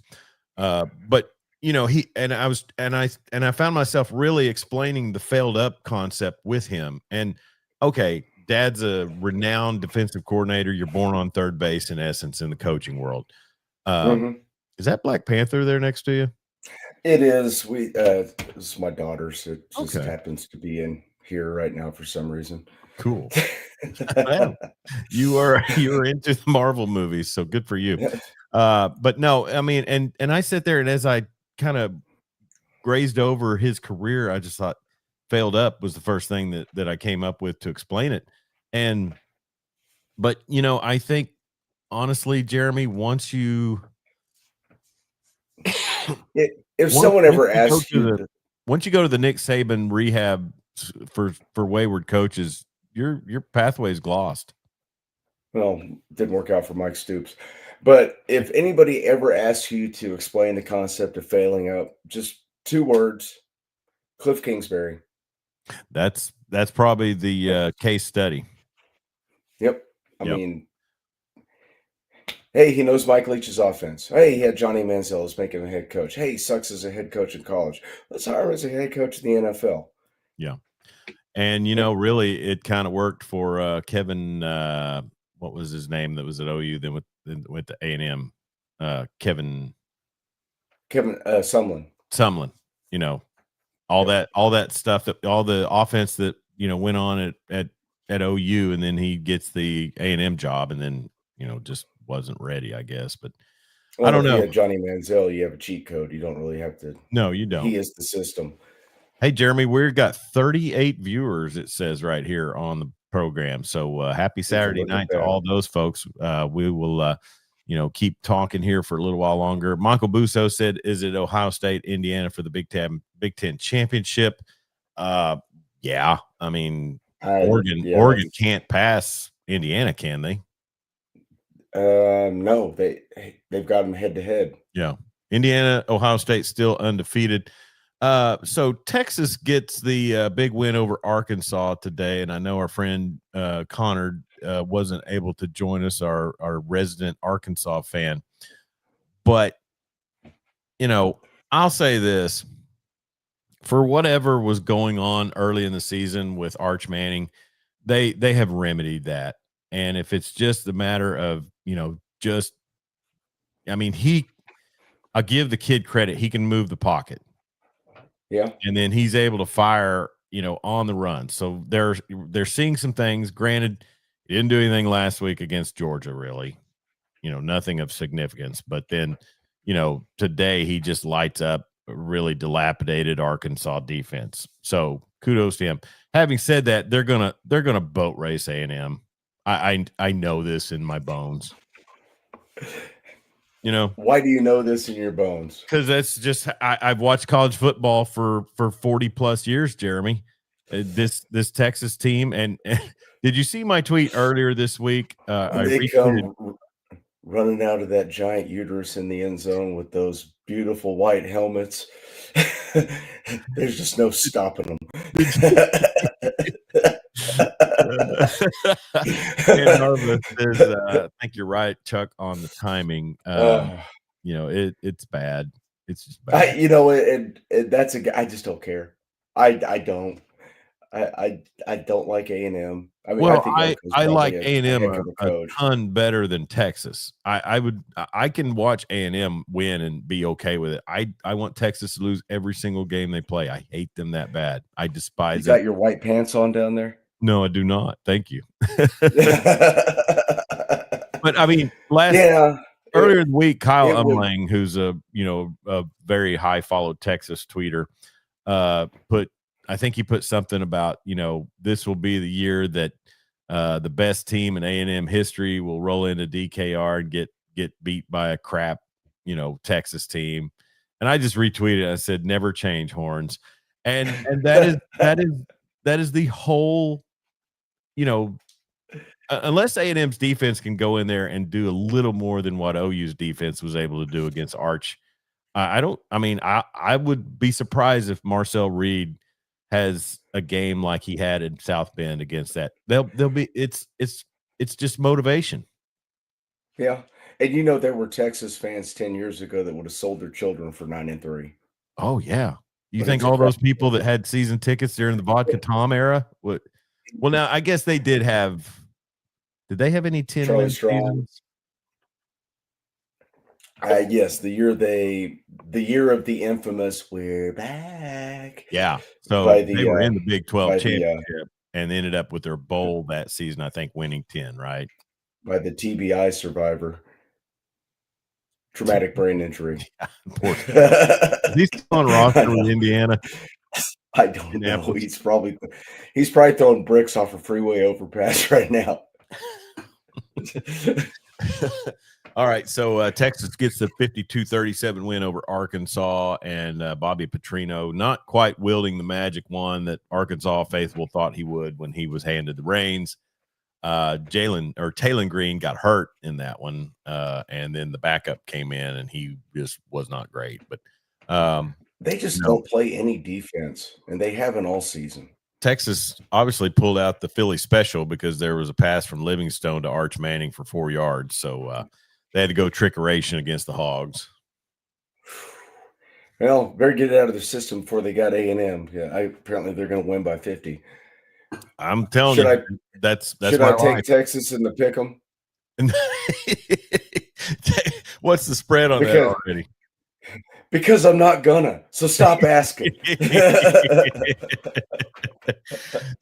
But he and I found myself really explaining the failed up concept with him. And okay, dad's a renowned defensive coordinator. You're born on third base in essence in the coaching world. Mhm. Is that Black Panther there next to you? It is. This is my daughter's. It just Okay, happens to be in here right now for some reason. cool. Well, you are into the Marvel movies, so good for you. But no, I mean, and I sit there and as I kind of grazed over his career, I just thought failed up was the first thing that I came up with to explain it. But I think honestly, Jeremy, once you If someone once ever you go asks to you, once you go to the Nick Saban rehab for wayward coaches, your pathway's glossed. well, didn't work out for Mike Stoops. But if anybody ever asks you to explain the concept of failing up, just 2 words: Cliff Kingsbury. That's probably the case study. Yep. I Yep. mean, hey, he knows Mike Leach's offense. Hey, he had Johnny Manziel as making him a head coach. Hey, he sucks as a head coach in college. Let's hire him as a head coach in the NFL. Yeah. And really it kind of worked for Kevin what was his name that was at OU then with the A&M Kevin Sumlin. Sumlin, all Yep. that stuff that all the offense that went on at OU, and then he gets the A&M job and then just wasn't ready, I guess. But I Well, don't if you know. had Johnny Manziel, you have a cheat code. You don't really have to. No, you don't. He is the system. Hey, Jeremy, we've got 38 viewers, it says right here on the program. So happy Saturday Look at night to that. all those folks. We will, keep talking here for a little while longer. Michael Busso said, is it Ohio State, Indiana for the Big Ten championship? Yeah. I mean, Oregon can't pass Indiana, can they? No, they've got them head to head. Yeah. Indiana, Ohio State still undefeated. So Texas gets the big win over Arkansas today, and I know our friend Connor wasn't able to join us, our resident Arkansas fan. But I'll say this: for whatever was going on early in the season with Arch Manning, they have remedied that. And if it's just a matter of I'll give the kid credit; he can move the pocket. Yeah. And then he's able to fire, on the run. So they're seeing some things. Granted, he didn't do anything last week against Georgia, really. Nothing of significance. But then, today he just lights up a really dilapidated Arkansas defense. So kudos to him. Having said that, they're gonna boat race A&M. I know this in my bones. Why do you know this in your bones? Because that's just I've watched college football for 40 plus years, Jeremy. This Texas team, and did you see my tweet earlier this week? I They retweeted. come running out of that giant uterus in the end zone with those beautiful white helmets. There's just no stopping them. And Marva says, I think you're right, Chuck, on the timing. It's bad. It's just bad. That's I just don't care. I don't. I don't like A&M. I mean, I Well, think Elko's I like probably a A&M heck of a a coach. ton better than Texas. I can watch A&M win and be okay with it. I want Texas to lose every single game they play. I hate them that bad. I You despise got it. your white pants on down there? No, I do not. Thank you. But I mean, Yeah. earlier in the week, Kyle It would. Umlang, who's a very high followed Texas tweeter, I think he put something about, this will be the year that the best team in A&M history will roll into DKR and get beat by a crap, Texas team. And I just retweeted. I said, "Never change, Horns," and that is the whole, unless A&M's defense can go in there and do a little more than what OU's defense was able to do against Arch. I would be surprised if Marcel Reed has a game like he had in South Bend against that. They'll be it's just motivation. Yeah. And there were Texas fans 10 years ago that would have sold their children for 9-3. Oh yeah. You But think it's a all crap. those people that had season tickets during the Vodka Tom era would? Well, now I guess they did have. Did they have any 10-win seasons? Yes, the year of the infamous "We're back." Yeah. So By they were in the Big 12 by championship and ended up with their bowl that season, I think, winning 10, right? by the TBI survivor. Traumatic brain injury. Poor guy. Is he still on roster with Indiana? I don't know. He's probably throwing bricks off a freeway overpass right now. All right, so Texas gets the 52-37 win over Arkansas, and Bobby Petrino not quite wielding the magic wand that Arkansas faithful thought he would when he was handed the reins. Taylon Green got hurt in that one, and then the backup came in, and he just was not great. But they just don't play any defense, and they haven't all season. Texas obviously pulled out the Philly special because there was a pass from Livingstone to Arch Manning for 4 yards. So they had to go trickeration against the Hogs. Well, better get it out of the system before they got A&M. Yeah, apparently they're going to win by 50. I'm telling you, that's should my I take life. Texas in the pick 'em? What's the spread on that already? Because I'm not gonna. So stop asking.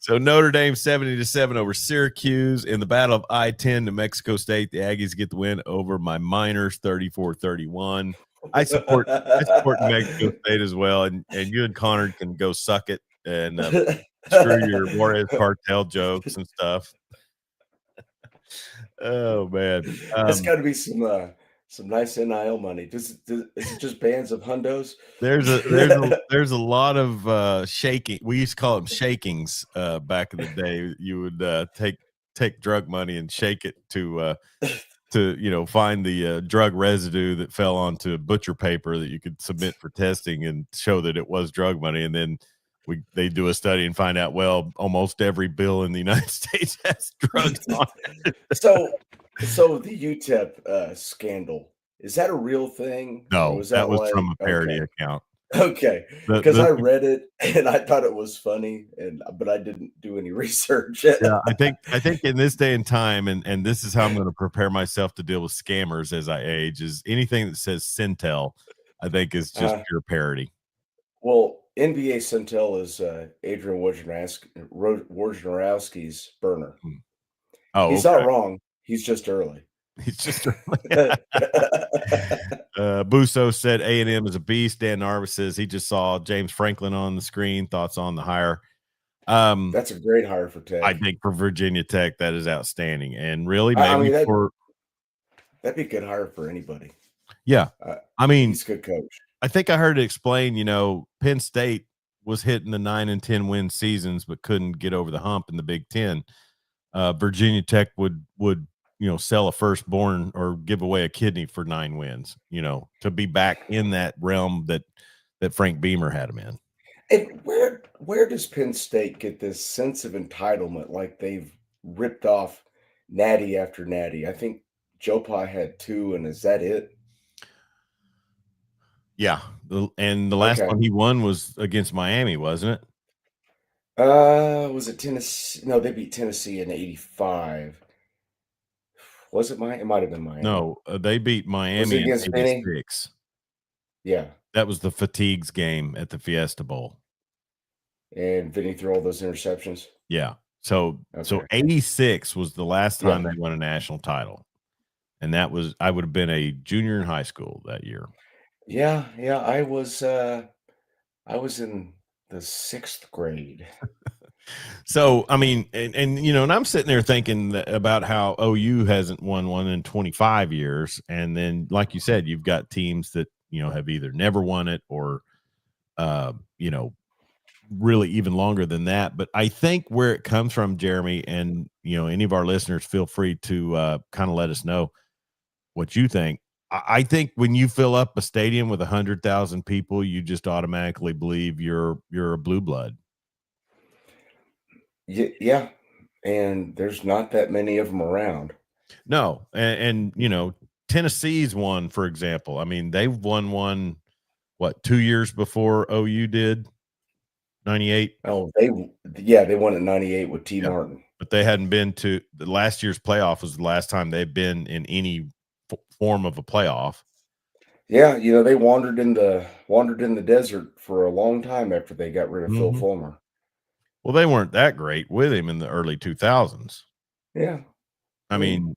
So Notre Dame 70-7 over Syracuse in the Battle of I-10 to Mexico State. The Aggies get the win over my Miners 34-31. I support New Mexico State as well, and you and Connor can go suck it and screw your Juarez cartel jokes and stuff. Oh man, it's got to be some nice NIL money. Is it just bands of hundos? There's a lot of shaking. We used to call them shakings back in the day. You would take drug money and shake it to find the drug residue that fell onto butcher paper that you could submit for testing and show that it was drug money. And then they do a study and find out, well, almost every bill in the United States has drugs on it. So the UTEP scandal, is that a real thing? No, that was from a parody account. Okay, because I read it and I thought it was funny, but I didn't do any research. Yeah, I think in this day and time, and this is how I'm going to prepare myself to deal with scammers as I age, is anything that says Centel, I think is just pure parody. Well, NBA Centel is Adrian Wojnarowski's burner. Oh, he's not wrong. He's just early. He's just early. Busso said A&M is a beast. Dan Narvis says he just saw James Franklin on the screen. Thoughts on the hire? That's a great hire for Tech. I think for Virginia Tech, that is outstanding. And really, that'd be a good hire for anybody. Yeah. He's a good coach. I think I heard it explain, Penn State was hitting the 9 and 10 win seasons, but couldn't get over the hump in the Big Ten. Virginia Tech would sell a firstborn or give away a kidney for 9 wins, to be back in that realm that Frank Beamer had him in. And where does Penn State get this sense of entitlement like they've ripped off natty after natty. I think Joe Pye had 2, and is that it? Yeah, and the last Okay. one he won was against Miami, wasn't it? Was it Tennessee? No, they beat Tennessee in '85. Was it Miami? It might have been Miami. No, they beat Was it Miami in against Benny? '86. Yeah. That was the Fatigues game at the Fiesta Bowl. And Vinny threw all those interceptions. Yeah. So Okay. 86 was the last Yeah. time they won a national title. And that was I would have been a junior in high school that year. Yeah, yeah. I was in the 6th grade. So, I mean, and I'm sitting there thinking about how OU hasn't won one in 25 years. And then, like you said, you've got teams that, have either never won it or, uh, you know, really even longer than that. But I think where it comes from, Jeremy, and, any of our listeners, feel free to kind of let us know what you think. I think when you fill up a stadium with 100,000 people, you just automatically believe you're a blue blood. Yeah. And there's not that many of them around. No, and Tennessee's one, for example. I mean, they've won one, what, 2 years before OU did, 98? Oh, they won in '98 with T. Yeah, Martin. but they hadn't been to the last year's playoff was the last time they've been in any form of a playoff. Yeah, they wandered in the desert for a long time after they got rid of Phil Mhm. Fulmer. Well, they weren't that great with him in the early 2000s. Yeah. I I mean, mean,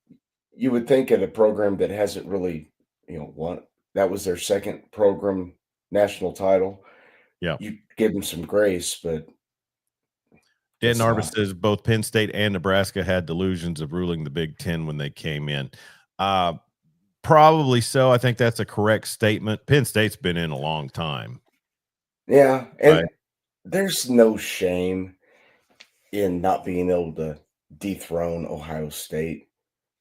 you would think at a program that hasn't really, won, that was their second program national title. yeah. You give them some grace, but Dan guess Narvis not. says both Penn State and Nebraska had delusions of ruling the Big Ten when they came in. Uh, Probably so. I think that's a correct statement. Penn State's been in a long time, Yeah, right? and there's no shame in not being able to dethrone Ohio State.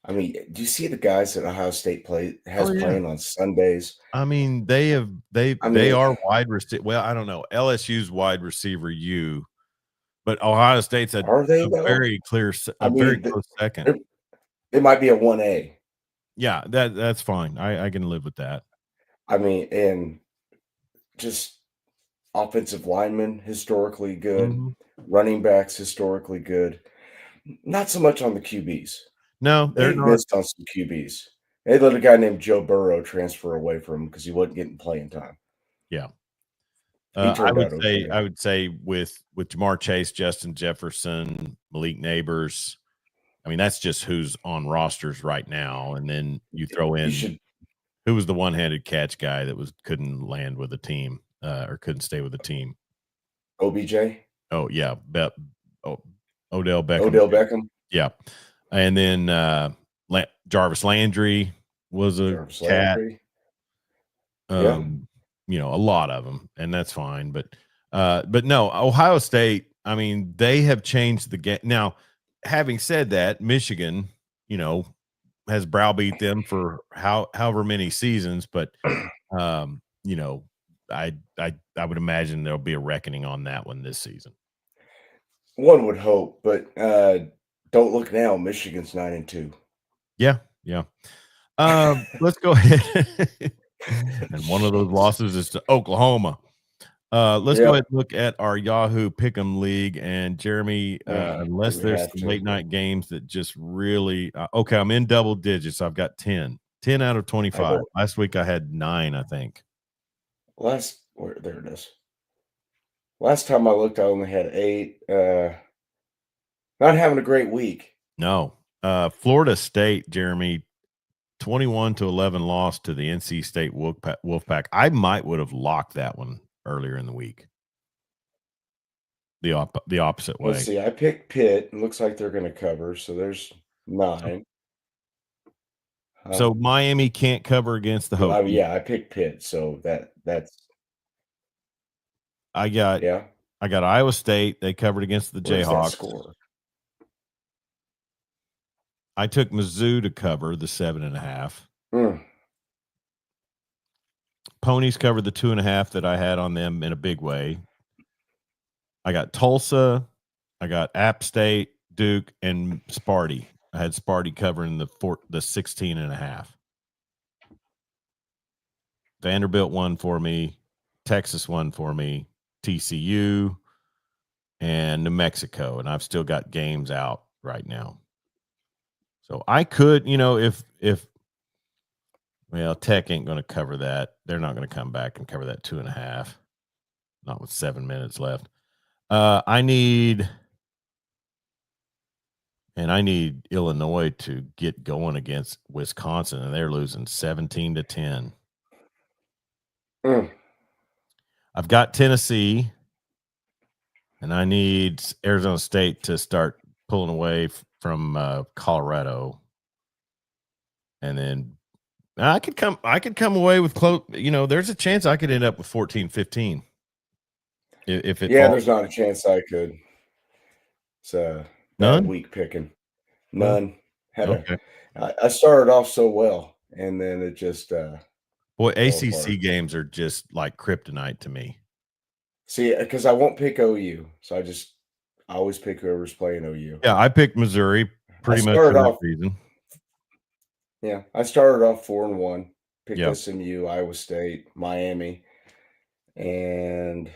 I mean, do you see the guys that Ohio State has Oh yeah. playing on Sundays? I mean, I they mean, are wide receiver. Well, I don't know. LSU's wide receiver U, but Ohio State's are they a though? very clear, I a very mean, close second. they're- they might be a 1A. Yeah, that's fine. I can live with that. I mean, and just offensive linemen historically good, Mhm. running backs historically good. Not so much on the QBs. No, they're They've not. missed on some QBs. They let a guy named Joe Burrow transfer away from him because he wasn't getting playing time. Yeah. He I turned would out say okay. I would say with Jamar Chase, Justin Jefferson, Malik Neighbors. I mean, that's just who's on rosters right now, and then you throw You in should who was the one-handed catch guy that couldn't land with a team or couldn't stay with a team. OBJ, Oh yeah, oh, Odell Beckham. Odell Beckham, Yeah, and then Jarvis Landry was a Jarvis cat. Landry. Yeah. Um, a lot of them, and that's fine. But no, Ohio State. I mean, they have changed the game. Now, having said that, Michigan, has browbeat them for however many seasons, but um, you know, I would imagine there'll be a reckoning on that one this season. One would hope, but don't look now. Michigan's 9-2. Yeah, yeah. Let's go ahead. And one of those losses is to Oklahoma. Let's go ahead Yep. and look at our Yahoo Pick'em League. And Jeremy, Do unless we there's have some to? late night games that just really okay, I'm in double digits. I've got 10. 10 out of I 25. don't. Last week I had 9, I think. There it is. Last time I looked, I only had 8. Not having a great week. No. Florida State, Jeremy, 21-11 loss to the NC State Wolfpack. I might would have locked that one earlier in the week. The opposite Let's way. see. I picked Pitt. It looks like they're going to cover. So there's 9. So Miami can't cover against the Hokies. Yeah, I picked Pitt. So that's I got yeah. Iowa State. They covered against the Where's that Jayhawks. score? I took Mizzou to cover the 7.5. Mm. Ponies covered the 2.5 that I had on them in a big way. I got Tulsa. I got App State, Duke, and Sparty. I had Sparty covering the 16.5. Vanderbilt won for me. Texas won for me. TCU and New Mexico. And I've still got games out right now. So I could, if Tech ain't going to cover that. They're not going to come back and cover that 2.5. Not with 7 minutes left. I need Illinois to get going against Wisconsin, and they're losing 17-10. I've got Tennessee, and I need Arizona State to start pulling away from Colorado, and then I could come away with close. There's a chance I could end up with 14-15. If it falls. There's not a chance I could. It's None? week picking. None. Okay. I started off so well, and then it just ACC games are just like kryptonite to me. See, because I won't pick OU, so I always pick whoever's playing OU. Yeah, I picked Missouri pretty much for that reason. Yeah, I started off 4-1. Picked SMU, Iowa State, Miami, and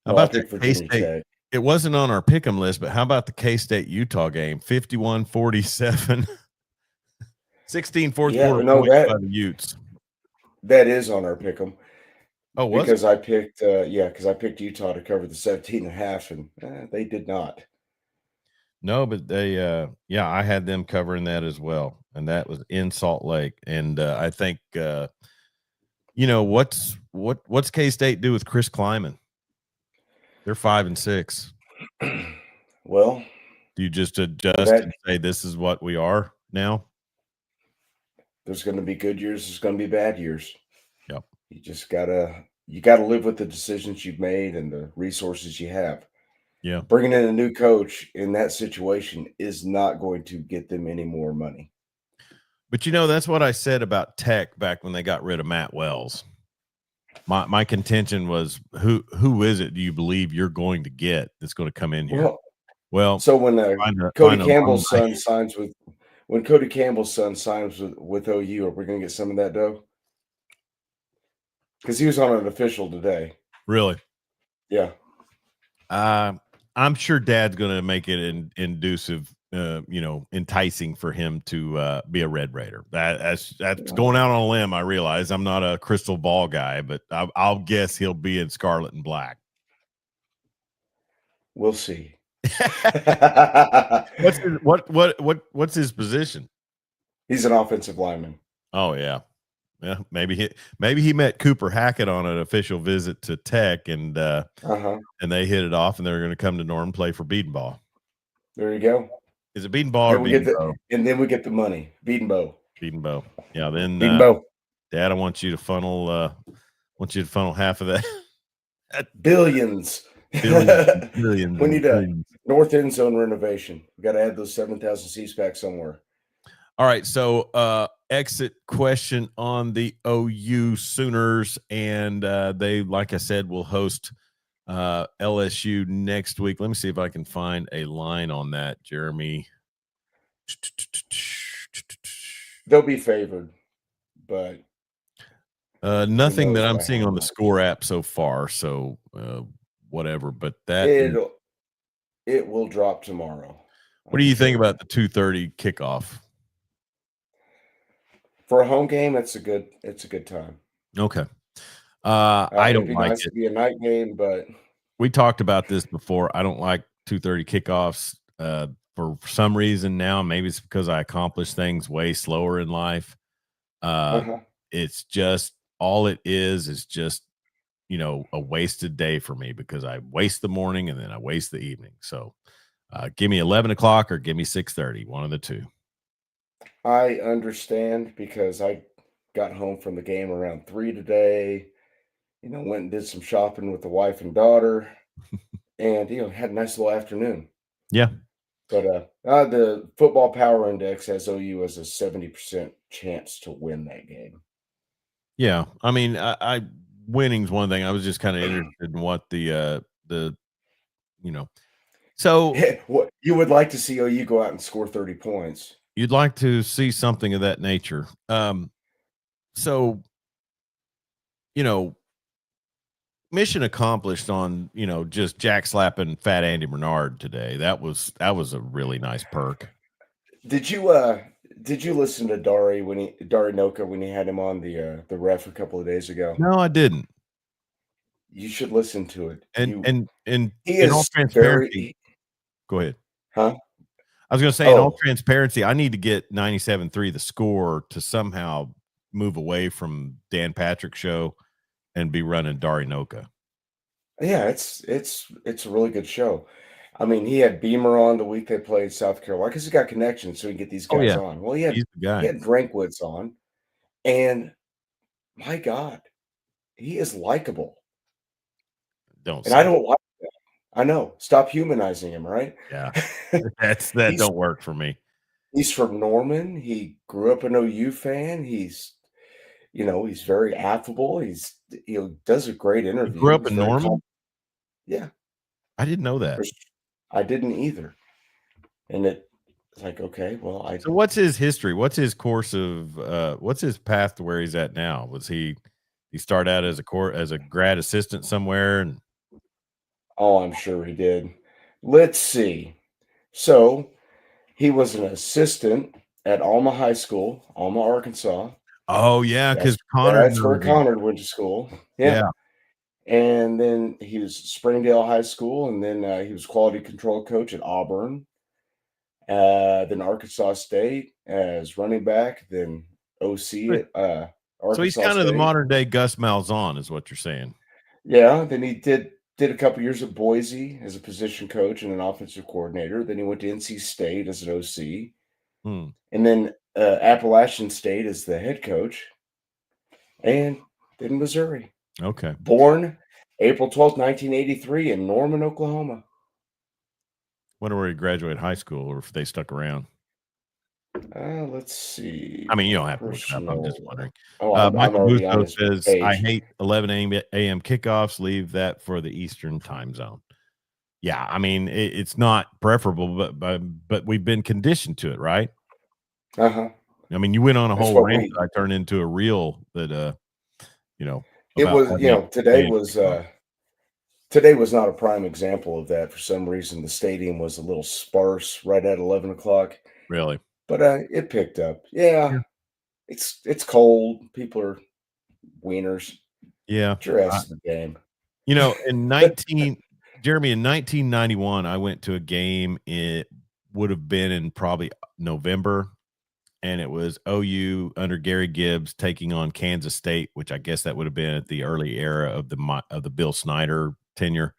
how about the K-State? It wasn't on our pick'em list, but how about the K-State Utah game? 51-47, 16 fourth quarter points by the Utes. That is on our pick'em. Oh, was because I picked because I picked Utah to cover the 17.5, and they did not. No, but they I had them covering that as well, and that was in Salt Lake. And I think what's K-State do with Chris Kleiman? They're 5-6. Well, do you just adjust and say this is what we are now? There's going to be good years. There's going to be bad years. Yep. You just gotta live with the decisions you've made and the resources you have. Yeah. Bringing in a new coach in that situation is not going to get them any more money. But that's what I said about Tech back when they got rid of Matt Wells. My contention was who is it do you believe you're going to get that's going to come in here? Well, so when Cody Campbell's son signs with OU, are we going to get some of that dough? Because he was on an official today. Really? Yeah. I'm sure Dad's going to make it enticing for him to be a Red Raider. That's going out on a limb. I realize I'm not a crystal ball guy, but I'll guess he'll be in scarlet and black. We'll see. What's his position? He's an offensive lineman. Oh yeah. Yeah, maybe he met Cooper Hackett on an official visit to Tech, and they hit it off, and they're going to come to Norton play for Beatonball. There you go. Is it Beatonball or Beatonbow? And then we get the money. Beatonbow. Beatonbow. Yeah. Then Beatonbow. Dad, I want you to funnel. Half of that. Billions. Billions. We need a north end zone renovation. We got to add those 7,000 seats back somewhere. All right, so exit question on the OU Sooners, and they, like I said, will host LSU next week. Let me see if I can find a line on that, Jeremy. They'll be favored, but nothing that I'm seeing on the score app so far. So whatever, but that it will drop tomorrow. What do you think about the 2:30 kickoff? For a home game, it's a good time. Okay. I don't like it. To be a night game, but we talked about this before. I don't like 2:30 kickoffs for some reason now. Maybe it's because I accomplish things way slower in life. It's just all it is just a wasted day for me because I waste the morning and then I waste the evening. So give me 11 o'clock or give me 6:30, one of the two. I understand because I got home from the game around 3 today, went and did some shopping with the wife and daughter and, had a nice little afternoon. Yeah. But the football power index has OU as a 70% chance to win that game. Yeah. I mean, I winning's one thing. I was just kind of interested in what the So What you would like to see OU go out and score 30 points. you'd like to see something of that nature. So, you know, mission accomplished on, just jack slapping fat Andy Bernard today. That was a really nice perk. Did you listen to Dari Noka when he had him on the ref a couple of days ago? No, I didn't. You should listen to it. And You and and He in all is transparency, go ahead. huh? I was going to say, in all Oh, transparency, I need to get 97.3 the score to somehow move away from Dan Patrick's show and be running Dari Noka. yeah, it's a really good show. I mean, he had Beamer on the week they played South Carolina because he got connections, so he can get these Oh guys yeah, on. Well, he's the he guy. had Drankwitz on, and my God, he is likable, Don't and say I that. don't like that. I know. Stop humanizing him, right? Yeah, that He's don't work for me. he's from Norman. He grew up an OU fan. He's very affable. He does a great He grew interview. up He's in very calm. Norman. Yeah, I didn't know that. which I didn't either. And it's like, okay, well, So what's his history? What's his course of what's his path to where he's at now? Was he start out as a grad assistant somewhere and oh, I'm sure he did. Let's see. So he was an assistant at Alma High School, Alma, Arkansas. oh yeah, because That's Connor that's where remember the Connor went to school. Yeah. yeah. And then he was Springdale High School, and then he was quality control coach at Auburn. Then Arkansas State as running back, then OC Right. at So he's Arkansas kind of the State. modern day Gus Malzahn is what you're saying. Yeah, then he did a couple years at Boise as a position coach and an offensive coordinator. Then he went to NC State as an OC, Hmm. and then Appalachian State as the head coach, and then Missouri. Okay. Born April 12th, 1983 in Norman, Oklahoma. Wonder where he graduated high school or if they stuck around. Let's see. I mean, you don't have to look it up. I'm just Personal. wondering. Oh, I'm Michael already on Busto his says, I page. hate 11 a.m. kickoffs. Leave that for the Eastern time zone. Yeah, I mean, it's not preferable, but we've been conditioned to it, right? Uh-huh. I mean, you went on a That's whole what rant we that I turned into a reel that, it about was, 11 today a.m. was kickoff. today was not a prime example of that. For some reason, the stadium was a little sparse right at 11 o'clock, Really? but it picked up. Yeah, it's cold. People are wieners. Yeah. Get your ass to the game. In 19 Jeremy, in 1991, I went to a game. It would have been in probably November, and it was OU under Gary Gibbs taking on Kansas State, which I guess that would have been at the early era of the Bill Snyder tenure.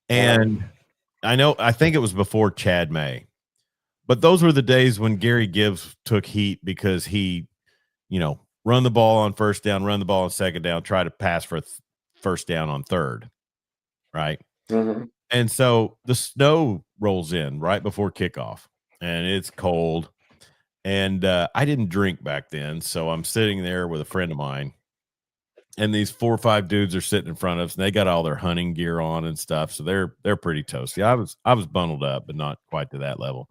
Uh-huh. And I think it was before Chad May, but those were the days when Gary Gibbs took heat because he, run the ball on first down, run the ball on second down, try to pass for first down on third, right? Mhm. And so the snow rolls in right before kickoff, and it's cold. And I didn't drink back then, so I'm sitting there with a friend of mine, and these 4 or 5 dudes are sitting in front of us, and they got all their hunting gear on and stuff, so they're pretty toasty. I was bundled up, but not quite to that level.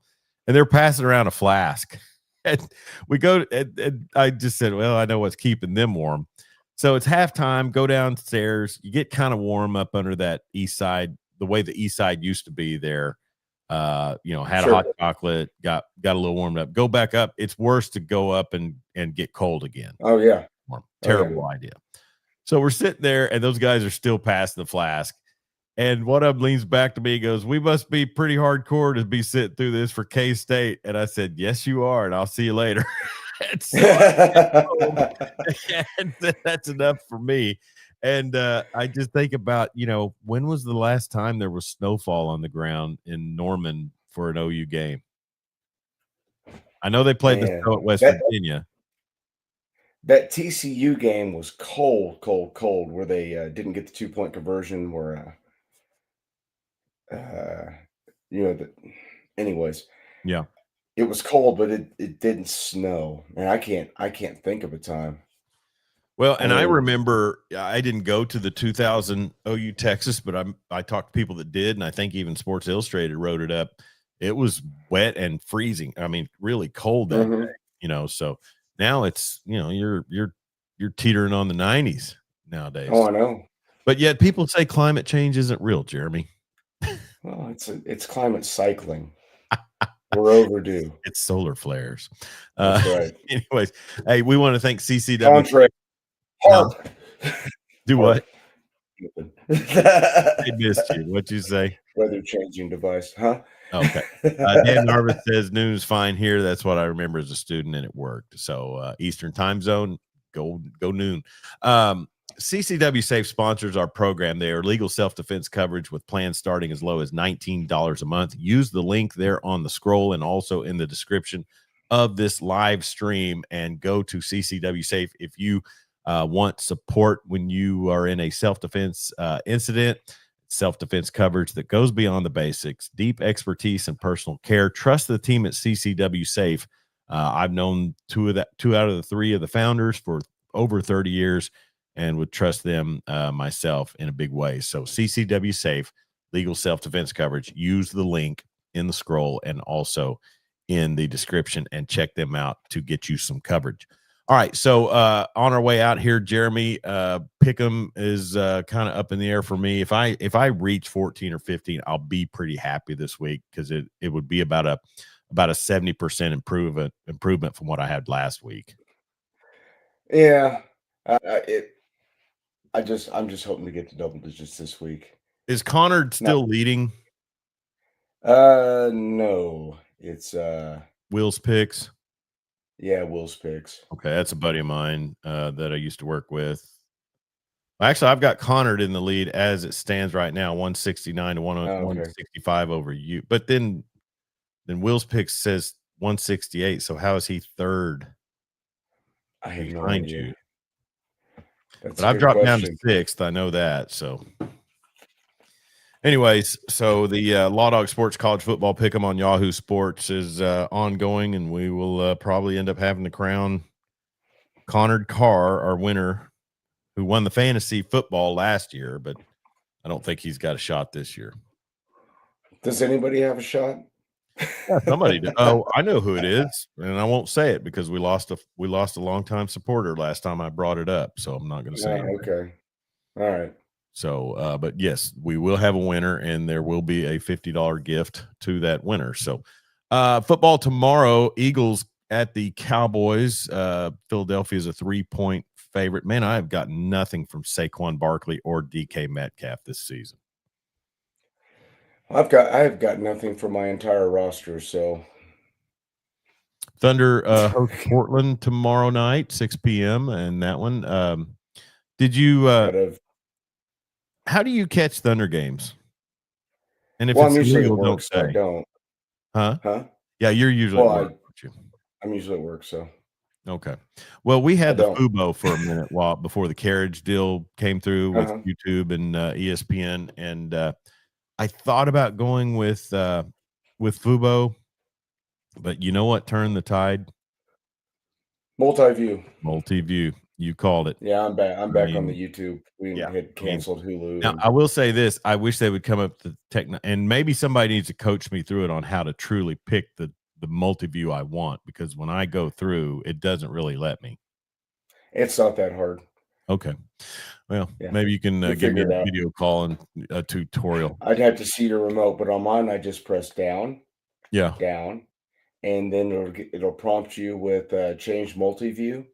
And they're passing around a flask, and we go, and I just said, "Well, I know what's keeping them warm." So it's halftime. Go downstairs. You get kind of warm up under that east side, the way the east side used to be there. Had a hot Sure. chocolate, got a little warmed up. Go back up. It's worse to go up and get cold again. Oh yeah. Warm. Oh yeah. Terrible idea. So we're sitting there, and those guys are still passing the flask. And one of them leans back to me and goes, "We must be pretty hardcore to be sitting through this for K-State." And I said, "Yes, you are, and I'll see you later." And so I get home, and that's enough for me. And I just think about, when was the last time there was snowfall on the ground in Norman for an OU game? I know they played the Man, snow at West that Virginia. that TCU game was cold, cold, cold. Where they didn't get the 2-point conversion. Where uh, you know, the, anyways, Yeah. it was cold, but it didn't snow. And I can't think of a time. Well, and I remember I didn't go to the 2000 OU Texas, but I talked to people that did, and I think even Sports Illustrated wrote it up. It was wet and freezing. I mean, really cold that day, so now it's, you're teetering on the 90s nowadays. Oh, I know. But yet people say climate change isn't real, Jeremy. Well, it's climate cycling. We're overdue. It's solar flares. That's right. Anyways, hey, we want to thank CCW. Contrary. Do what? I missed you. What'd you say? Weather changing device, huh? Okay. Dan Narvis says noon's fine here. That's what I remember as a student, and it worked. So Eastern time zone, go noon. CCW Safe sponsors our program. They are legal self-defense coverage with plans starting as low as $19 a month. Use the link there on the scroll and also in the description of this live stream, and go to CCW Safe if you want support when you are in a self-defense incident. Self-defense coverage that goes beyond the basics, deep expertise and personal care. Trust the team at CCW Safe. I've known two out of the three of the founders for over 30 years and would trust them myself in a big way. So CCW Safe, legal self-defense coverage. Use the link in the scroll and also in the description, and check them out to get you some coverage. All right, so on our way out here, Jeremy, Pick'em is kind of up in the air for me. If I reach 14 or 15, I'll be pretty happy this week, because it would be about a 70% improvement from what I had last week. Yeah, I'm just hoping to get to double digits this week. Is Connor still leading? No, it's Will's picks. Yeah, Will's picks. Okay, that's a buddy of mine that I used to work with. Actually, I've got Connor in the lead as it stands right now, 169 to 165 over you. But then Will's picks says 168. So how is he third? I have no idea. But I've dropped down to sixth. I know that. So, anyways, so the Law Dog Sports College Football Pick'em on Yahoo Sports is ongoing, and we will probably end up having to crown Connor Carr our winner, who won the fantasy football last year, but I don't think he's got a shot this year. Does anybody have a shot? Yeah, somebody did. Oh, I know who it is, and I won't say it because we lost a longtime supporter last time I brought it up, so I'm not going to say it. Okay. All right. So, but yes, we will have a winner, and there will be a $50 gift to that winner. So, football tomorrow, Eagles at the Cowboys. Philadelphia is a 3-point favorite. Man, I have gotten nothing from Saquon Barkley or DK Metcalf this season. I have got nothing from my entire roster. So, Thunder host Portland tomorrow night, 6 p.m. and that one. Did you? How do you catch Thunder games? And if it's illegal, don't say. I don't. Huh? Yeah, you're usually at work, aren't you? I'm usually at work, so. Okay. Well, we had the Fubo for a minute before the carriage deal came through with YouTube and ESPN, and I thought about going with Fubo, but you know what turned the tide? Multi-view. You called it. Yeah, I'm back. I'm back on the YouTube. We had canceled Hulu. Now, I will say this: I wish they would come up to and maybe somebody needs to coach me through it on how to truly pick the multi-view I want, because when I go through, it doesn't really let me. It's not that hard. Okay. Well, maybe you can give me a video call and a tutorial. I'd have to see the remote, but on mine, I just press down. Yeah. Down. And then it'll prompt you with change multi-view.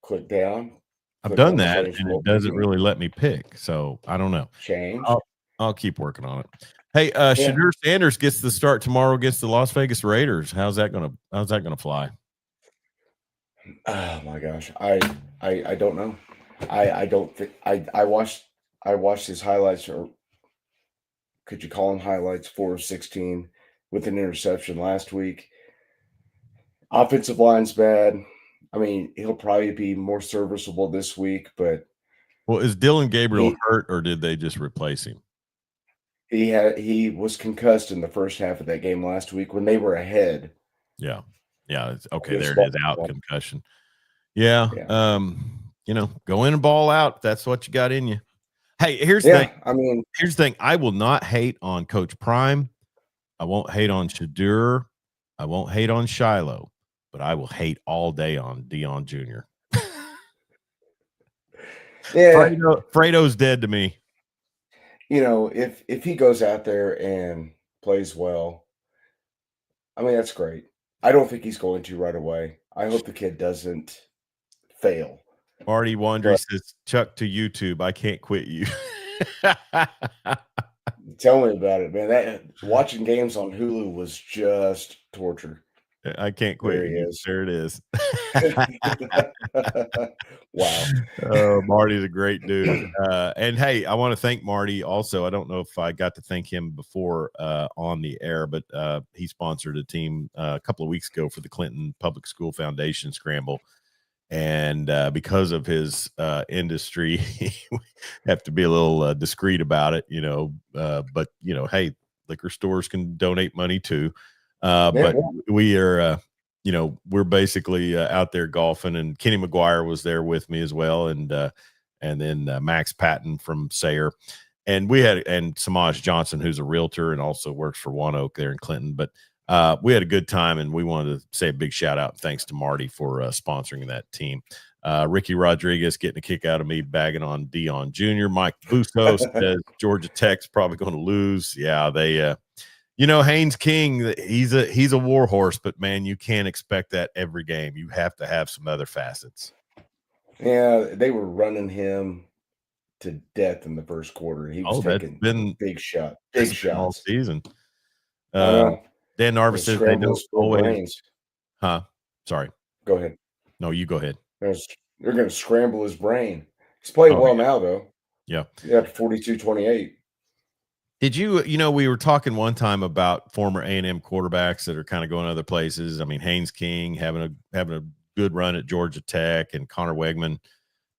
Click down. I've done that, and it doesn't really let me pick. So I don't know. Change. I'll keep working on it. Hey, Shadur Sanders gets the start tomorrow against the Las Vegas Raiders. How's that gonna fly? Oh my gosh, I don't know. I don't think I watched his highlights, or could you call them highlights? 4 of 16 with an interception last week. Offensive line's bad. I mean, he'll probably be more serviceable this week, but is Dylan Gabriel hurt, or did they just replace him? He was concussed in the first half of that game last week when they were ahead. Yeah. Okay, there it is, out concussion. Yeah. Yeah. Go in and ball out. That's what you got in you. Hey, here's the thing. I mean, Here's the thing. I will not hate on Coach Prime. I won't hate on Shadur. I won't hate on Shiloh, but I will hate all day on Dion Jr. yeah, Fredo's dead to me. if he goes out there and plays well, I mean, that's great. I don't think he's going to right away. I hope the kid doesn't fail. Marty Wandry says, Chuck to YouTube. I can't quit you. Tell me about it, man. That watching games on Hulu was just torture. I can't quit There he you. is. There it is. Wow. Marty's a great dude. And hey, I want to thank Marty also. I don't know if I got to thank him before on the air, but he sponsored a team a couple of weeks ago for the Clinton Public School Foundation Scramble. And because of his industry, we have to be a little discreet about it, but hey, liquor stores can donate money too. But we are, we're basically out there golfing, and Kenny McGuire was there with me as well. And then Max Patton from Sayre, and we had, and Samaj Johnson, who's a realtor and also works for One Oak there in Clinton. But we had a good time, and we wanted to say a big shout out and thanks to Marty for sponsoring that team. Ricky Rodriguez getting a kick out of me bagging on Dion Jr. Mike Busto says Georgia Tech's probably going to lose. Yeah, they Haynes King, he's a war horse, but man, you can't expect that every game. You have to have some other facets. Yeah, they were running him to death in the first quarter. He was taking big shots all season. Dan Narvis says they don't always. Brains. Huh? Sorry. Go ahead. No, you go ahead. They're going to scramble his brain. He's playing well now, though. Yeah. Yeah, 42-28. Did you, we were talking one time about former A&M quarterbacks that are kind of going other places. I mean, Haynes King having a good run at Georgia Tech, and Connor Wegman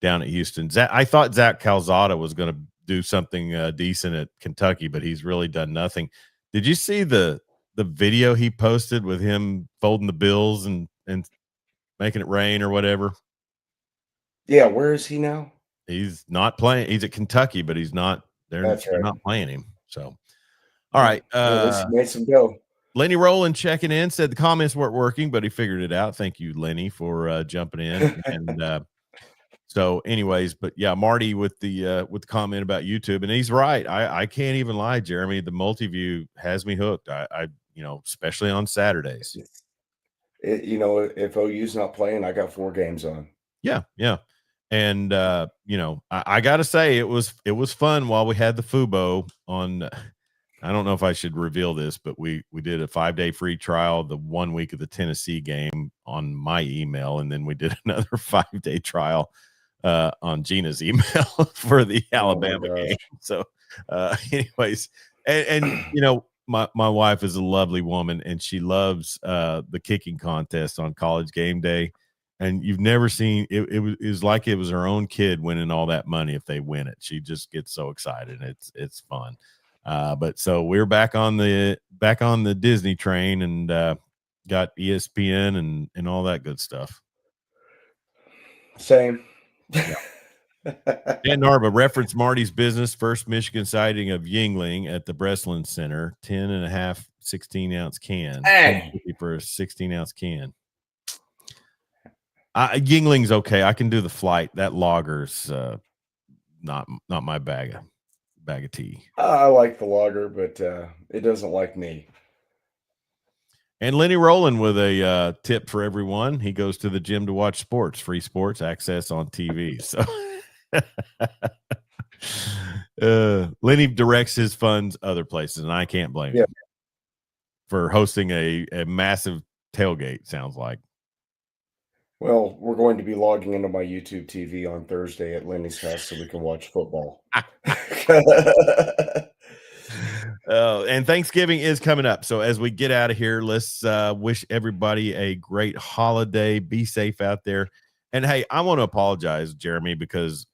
down at Houston. I thought Zach Calzada was going to do something decent at Kentucky, but he's really done nothing. Did you see the video he posted with him folding the bills and making it rain or whatever? Yeah, where is he now? He's not playing. He's at Kentucky, but he's not. They're not playing him. So, all right. Made some dough. Lenny Rowland checking in said the comments weren't working, but he figured it out. Thank you, Lenny, for jumping in. And so, anyways, but yeah, Marty with the comment about YouTube, and he's right. I can't even lie, Jeremy. The multi-view has me hooked. I especially on Saturdays. If OU's not playing, I got 4 games on. Yeah. And I gotta say it was fun while we had the FUBO on. I don't know if I should reveal this, but we did a 5-day free trial the 1 week of the Tennessee game on my email, and then we did another 5-day trial on Gina's email for the Alabama game. So anyways, and my wife is a lovely woman, and she loves the kicking contest on College Game Day. And you've never seen it was like it was her own kid winning all that money if they win it. She just gets so excited. It's fun. But so we're back on the Disney train, and got ESPN and all that good stuff. Same. Yeah. Dan Narva referenced Marty's business first Michigan sighting of Yingling at the Breslin Center, 10.5 16-ounce can. For a 16-ounce can. Yingling's okay. I can do the flight. That lager's not my bag of tea. I like the lager, but it doesn't like me. And Lenny Rowland with a tip for everyone. He goes to the gym to watch sports, free sports access on TV. So Lenny directs his funds other places, and I can't blame him for hosting a massive tailgate, sounds like. Well, we're going to be logging into my YouTube TV on Thursday at Lenny's house so we can watch football. And Thanksgiving is coming up. So as we get out of here, let's wish everybody a great holiday. Be safe out there. And hey, I want to apologize, Jeremy, because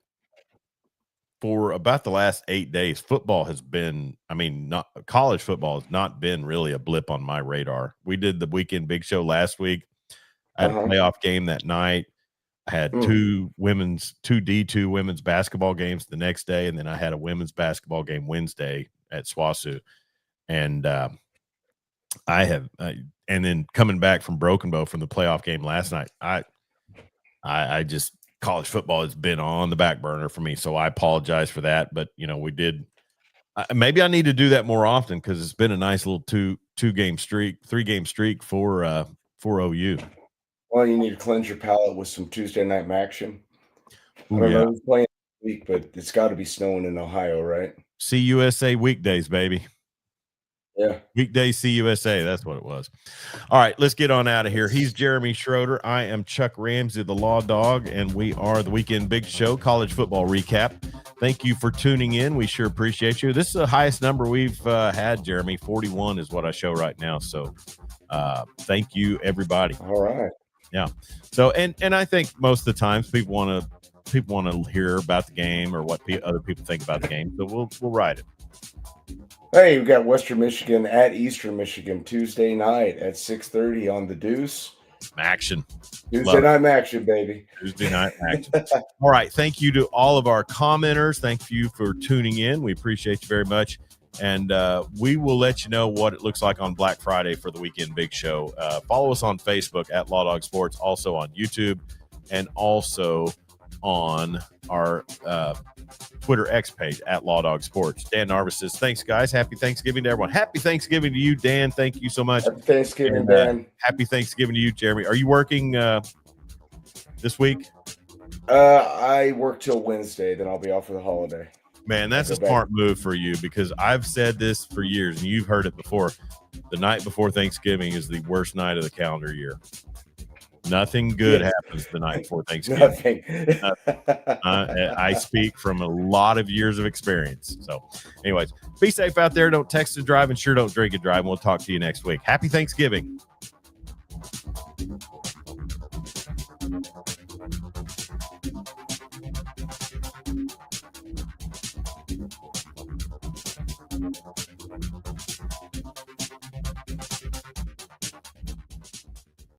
for about the last 8 days, football has been, not college football has not been really a blip on my radar. We did the Weekend Big Show last week. I had a playoff game that night. I had two D2 women's basketball games the next day, and then I had a women's basketball game Wednesday at SWASU. And and then coming back from Broken Bow from the playoff game last night, I just college football has been on the back burner for me, so I apologize for that. But we did. Maybe I need to do that more often because it's been a nice little 3-game streak for OU. Well, you need to cleanse your palate with some Tuesday night action. Ooh, I don't know who's playing this week, but it's got to be snowing in Ohio, right? CUSA weekdays, baby. Yeah. Weekdays CUSA. That's what it was. All right, let's get on out of here. He's Jeremy Schroeder. I am Chuck Ramsey, the Law Dog, and we are the Weekend Big Show College Football Recap. Thank you for tuning in. We sure appreciate you. This is the highest number we've had, Jeremy. 41 is what I show right now. So thank you, everybody. All right. Yeah. So and I think most of the times people want to hear about the game or what other people think about the game. So we'll ride it. Hey, we got Western Michigan at Eastern Michigan Tuesday night at 6:30 on the Deuce. Action. Tuesday night action, baby. Tuesday night action. All right. Thank you to all of our commenters. Thank you for tuning in. We appreciate you very much. And we will let you know what it looks like on Black Friday for the Weekend Big Show. Follow us on Facebook at Law Dog Sports, also on YouTube, and also on our Twitter X page at Law Dog Sports. Dan Narvis says, thanks, guys. Happy Thanksgiving to everyone. Happy Thanksgiving to you, Dan. Thank you so much. Happy Thanksgiving, Dan. Happy Thanksgiving to you, Jeremy. Are you working this week? I work till Wednesday, then I'll be off for the holiday. Man, that's a smart move for you because I've said this for years, and you've heard it before. The night before Thanksgiving is the worst night of the calendar year. Nothing good happens the night before Thanksgiving. I speak from a lot of years of experience. So, anyways, be safe out there. Don't text and drive, and sure don't drink and drive. And we'll talk to you next week. Happy Thanksgiving.